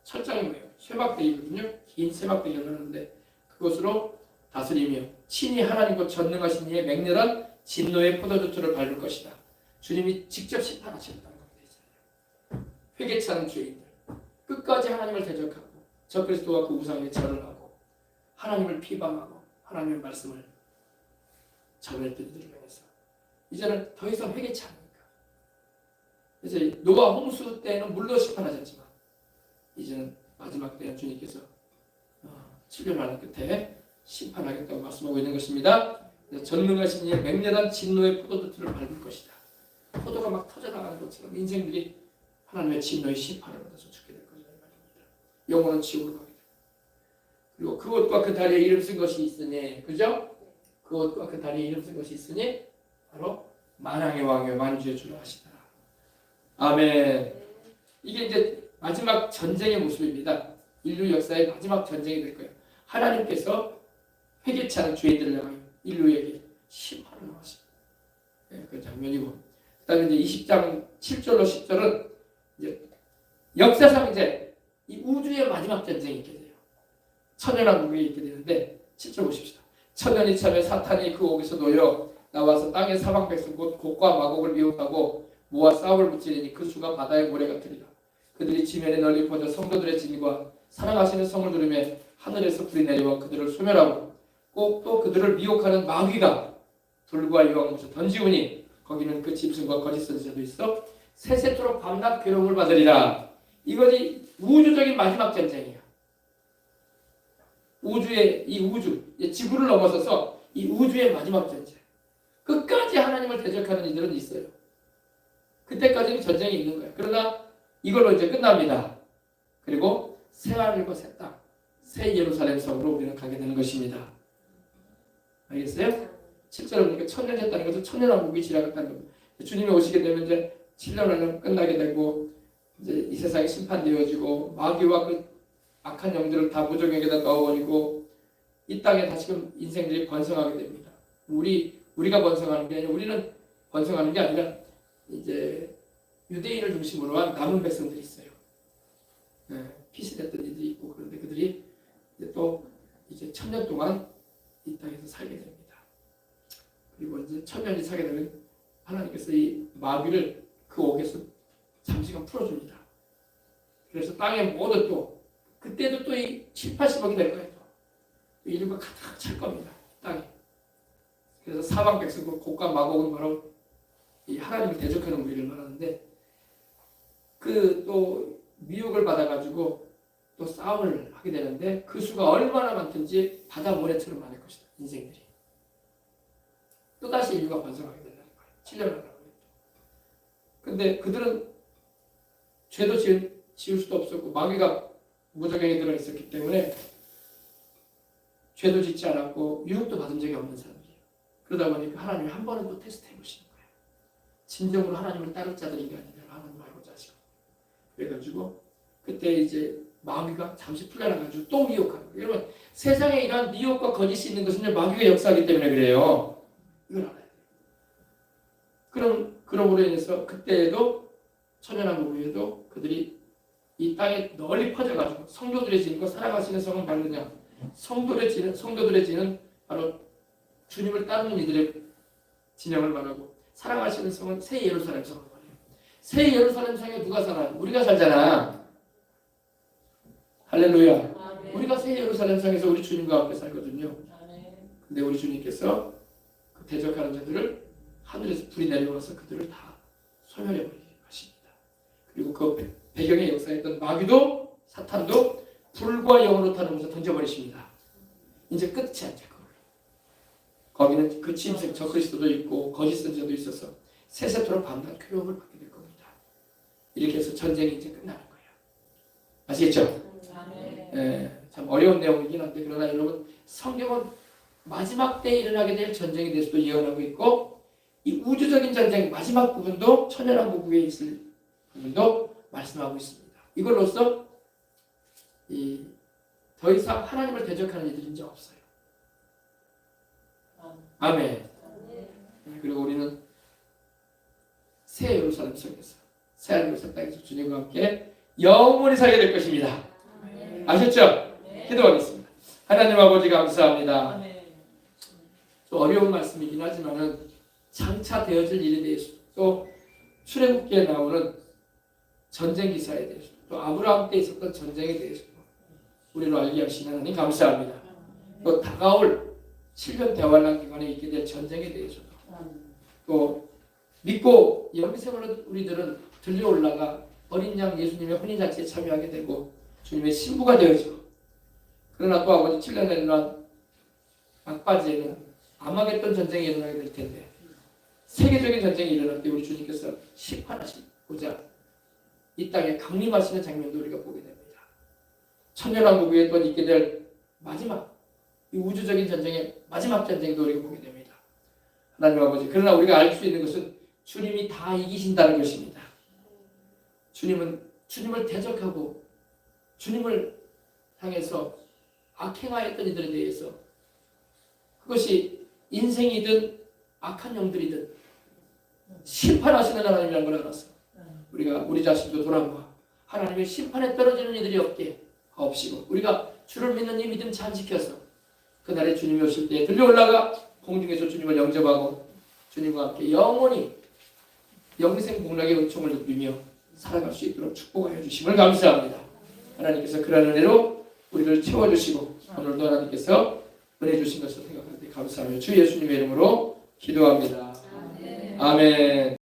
철장이 뭐예요? 쇠막대기거든요. 긴 쇠막대기를 하는데 그곳으로 다스리며 친히 하나님과 전능하신 이의 맹렬한 진노의 포도주틀을 밟을 것이다. 주님이 직접 심판하시겠다는 겁니다. 회개치 않은 죄인들 끝까지 하나님을 대적하고 적그리스도와 그 우상에 절을 하고 하나님을 비방하고 하나님의 말씀을 전했던 이들을 향해서 이제는 더 이상 회개치 않으니까. 이제 노아 홍수 때는 물로 심판하셨지만 이제는 마지막 때는 주님께서 7년 하는 끝에 심판하겠다고 말씀하고 있는 것입니다. 전능하신 이의 맹렬한 진노의 포도주틀을 밟을 것이다. 포도가 막 터져나가는 것처럼 인생들이 하나님의 진노의 심판을 받아서 죽게 될 것이다. 영혼은 지옥으로 가게 돼. 그리고 그것과 그 다리에 이름 쓴 것이 있으니, 그죠? 그것과 그 다리에 이름 쓴 것이 있으니 바로 만왕의 왕이요 만주의 주라 하시더라. 아멘. 이게 이제 마지막 전쟁의 모습입니다. 인류 역사의 마지막 전쟁이 될 거예요. 하나님께서 회개치 않은 죄인들을 향하여 인류에게 심판을 하십니다. 네, 그 장면이고, 그 다음에 이제 20장 7절로 10절은 이제 역사상 이제 이 우주의 마지막 전쟁이 있게 돼요. 천연왕국이 있게 되는데 7절 보십시다. 천년이 차면 사탄이 그 옥에서 놓여 나와서 땅의 사방 백성 곧 곡과 마곡을 미혹하고 모아 싸움을 붙이리니 그 수가 바다의 모래 같으리라. 그들이 지면에 널리 퍼져 성도들의 진과 사랑하시는 성을 누르며 하늘에서 불이 내려와 그들을 소멸하고 꼭 또 그들을 미혹하는 마귀가 돌과 이왕무서 던지우니 거기는 그 짐승과 거짓 선지자도 있어 세세토록 밤낮 괴로움을 받으리라. 이것이 우주적인 마지막 전쟁이야. 우주의 이 우주, 지구를 넘어서서 이 우주의 마지막 전쟁. 끝까지 하나님을 대적하는 이들은 있어요. 그때까지는 전쟁이 있는 거야. 그러나 이걸로 이제 끝납니다. 그리고 새 하늘과 새 땅, 새 예루살렘 성으로 우리는 가게 되는 것입니다. 알겠어요? 7절에 보니까 천년했다는 것은 천년왕국이 지나갔다는 겁니다. 주님이 오시게 되면 이제 7년은 끝나게 되고 이제 이 세상이 심판되어지고 마귀와 그 악한 영들을 다 무적에게다 넣어버리고 이 땅에 다시금 인생들이 번성하게 됩니다. 우리가 번성하는 게 아니라 우리는 번성하는 게 아니라 이제 유대인을 중심으로 한 남은 백성들이 있어요. 피신했던 이들이 있고 그런데 그들이 이제 또 이제 1000년 동안 이 땅에서 살게 됩니다. 그리고 이제 1000년이 살게 되면 하나님께서 이 마귀를 그 옥에서 잠시간 풀어줍니다. 그래서 땅에 모두 또 그때도 또 이 7, 80억이 될 거예요. 또 인류가 가득 찰 겁니다. 땅에. 그래서 사방 백성 곡과 마곡은 바로 이 하나님을 대적하는 우리를 말하는데 그 또 미혹을 받아가지고 또 싸움을 하게 되는데 그 수가 얼마나 많든지 바다 모래처럼 많을 것이다. 인생들이. 또다시 인류가 번성하게 된다는 거예요. 7년을 하고. 근데 그들은 죄도 지을 수도 없었고 마귀가 무적행에 들어있었기 때문에 죄도 짓지 않았고 유혹도 받은 적이 없는 사람들이에요. 그러다 보니까 하나님이 한 번은 또 테스트 해보시는 거예요. 진정으로 하나님을 따를 자들인가 아니냐 하나님 알고자 하시고 그래가지고 그때 이제 마귀가 잠시 풀려나가지고 또 미혹하는 거예요. 여러분 세상에 이러한 미혹과 거짓이 있는 것은 마귀가 역사하기 때문에 그래요. 이걸 알아야 돼요. 그럼으로 인해서 그때에도 천연왕국 그들이 이 땅에 널리 퍼져가지고 성도들의 진과 살아가시는 성은 바르냐 성도들의 진은 바로 주님을 따르는 이들의 진영을 말하고 사랑하시는 성은 새 예루살렘 성을 말해요. 새 예루살렘 성에 누가 살아요? 우리가 살잖아. 할렐루야. 우리가 새 예루살렘 성에서 우리 주님과 함께 살거든요. 근데 우리 주님께서 그 대적하는 자들을 하늘에서 불이 내려와서 그들을 다 소멸해버리게 하십니다. 그리고 그 배경에 역사했던 마귀도 사탄도 불과 영으로 타는 곳에 던져버리십니다. 이제 끝이 아니죠. 거기는 그 침생 적그리스도도 있고 거짓 선지자도 있어서 세세토록 밤낮 괴로움을 받게 될 겁니다. 이렇게 해서 전쟁이 이제 끝나는 거예요. 아시겠죠? 참 어려운 내용이긴 한데 그러나 여러분 성경은 마지막 때에 일어나게 될 전쟁에 대해서도 예언하고 있고 이 우주적인 전쟁 마지막 부분도 천연왕국에 있을 부분도 말씀하고 있습니다. 이걸로써 더 이상 하나님을 대적하는 이들이 이제 없어요. 아멘. 그리고 우리는 새 예루살렘 성에서 새 하늘과 새 땅에서 주님과 함께 영원히 살게 될 것입니다. 아셨죠? 기도하겠습니다. 하나님 아버지 감사합니다. 좀 어려운 말씀이긴 하지만은 장차 되어질 일에 대해서 또 출애굽기에 나오는 전쟁 기사에 대해서 또 아브라함 때 있었던 전쟁에 대해서 우리를 알게 하시는 하나님 감사합니다. 또 다가올 7년 대환란 기간에 있게 될 전쟁에 대해서도 또 믿고 영생으로 우리들은 들려 올라가 어린 양 예수님의 혼인잔치에 참여하게 되고 주님의 신부가 되어지고 그러나 또 아버지 7년에 일어난 막바지에는 아마겟돈 전쟁이 일어나게 될 텐데 세계적인 전쟁이 일어날 때 우리 주님께서 심판하시고자 이 땅에 강림하시는 장면도 우리가 보게 됩니다. 천년왕국 위에 또 있게 될 마지막 이 우주적인 전쟁의 마지막 전쟁도 우리가 보게 됩니다. 하나님 아버지 그러나 우리가 알 수 있는 것은 주님이 다 이기신다는 것입니다. 주님을 대적하고 주님을 향해서 악행하였던 이들에 대해서 그것이 인생이든 악한 영들이든 심판하시는 하나님이라는 걸 알아서 우리가 우리 자신도 돌아보아 하나님의 심판에 떨어지는 이들이 없이고 우리가 주를 믿는 이 믿음 잘 지켜서 그날에 주님이 오실 때 들려 올라가 공중에서 주님을 영접하고 주님과 함께 영원히 영생 복락의 은총을 누리며 살아갈 수 있도록 축복하여 주심을 감사합니다. 하나님께서 그러한 은혜로 우리를 채워주시고 오늘도 하나님께서 은혜 주신 것을 생각하는데 감사하며 주 예수님의 이름으로 기도합니다. 아멘.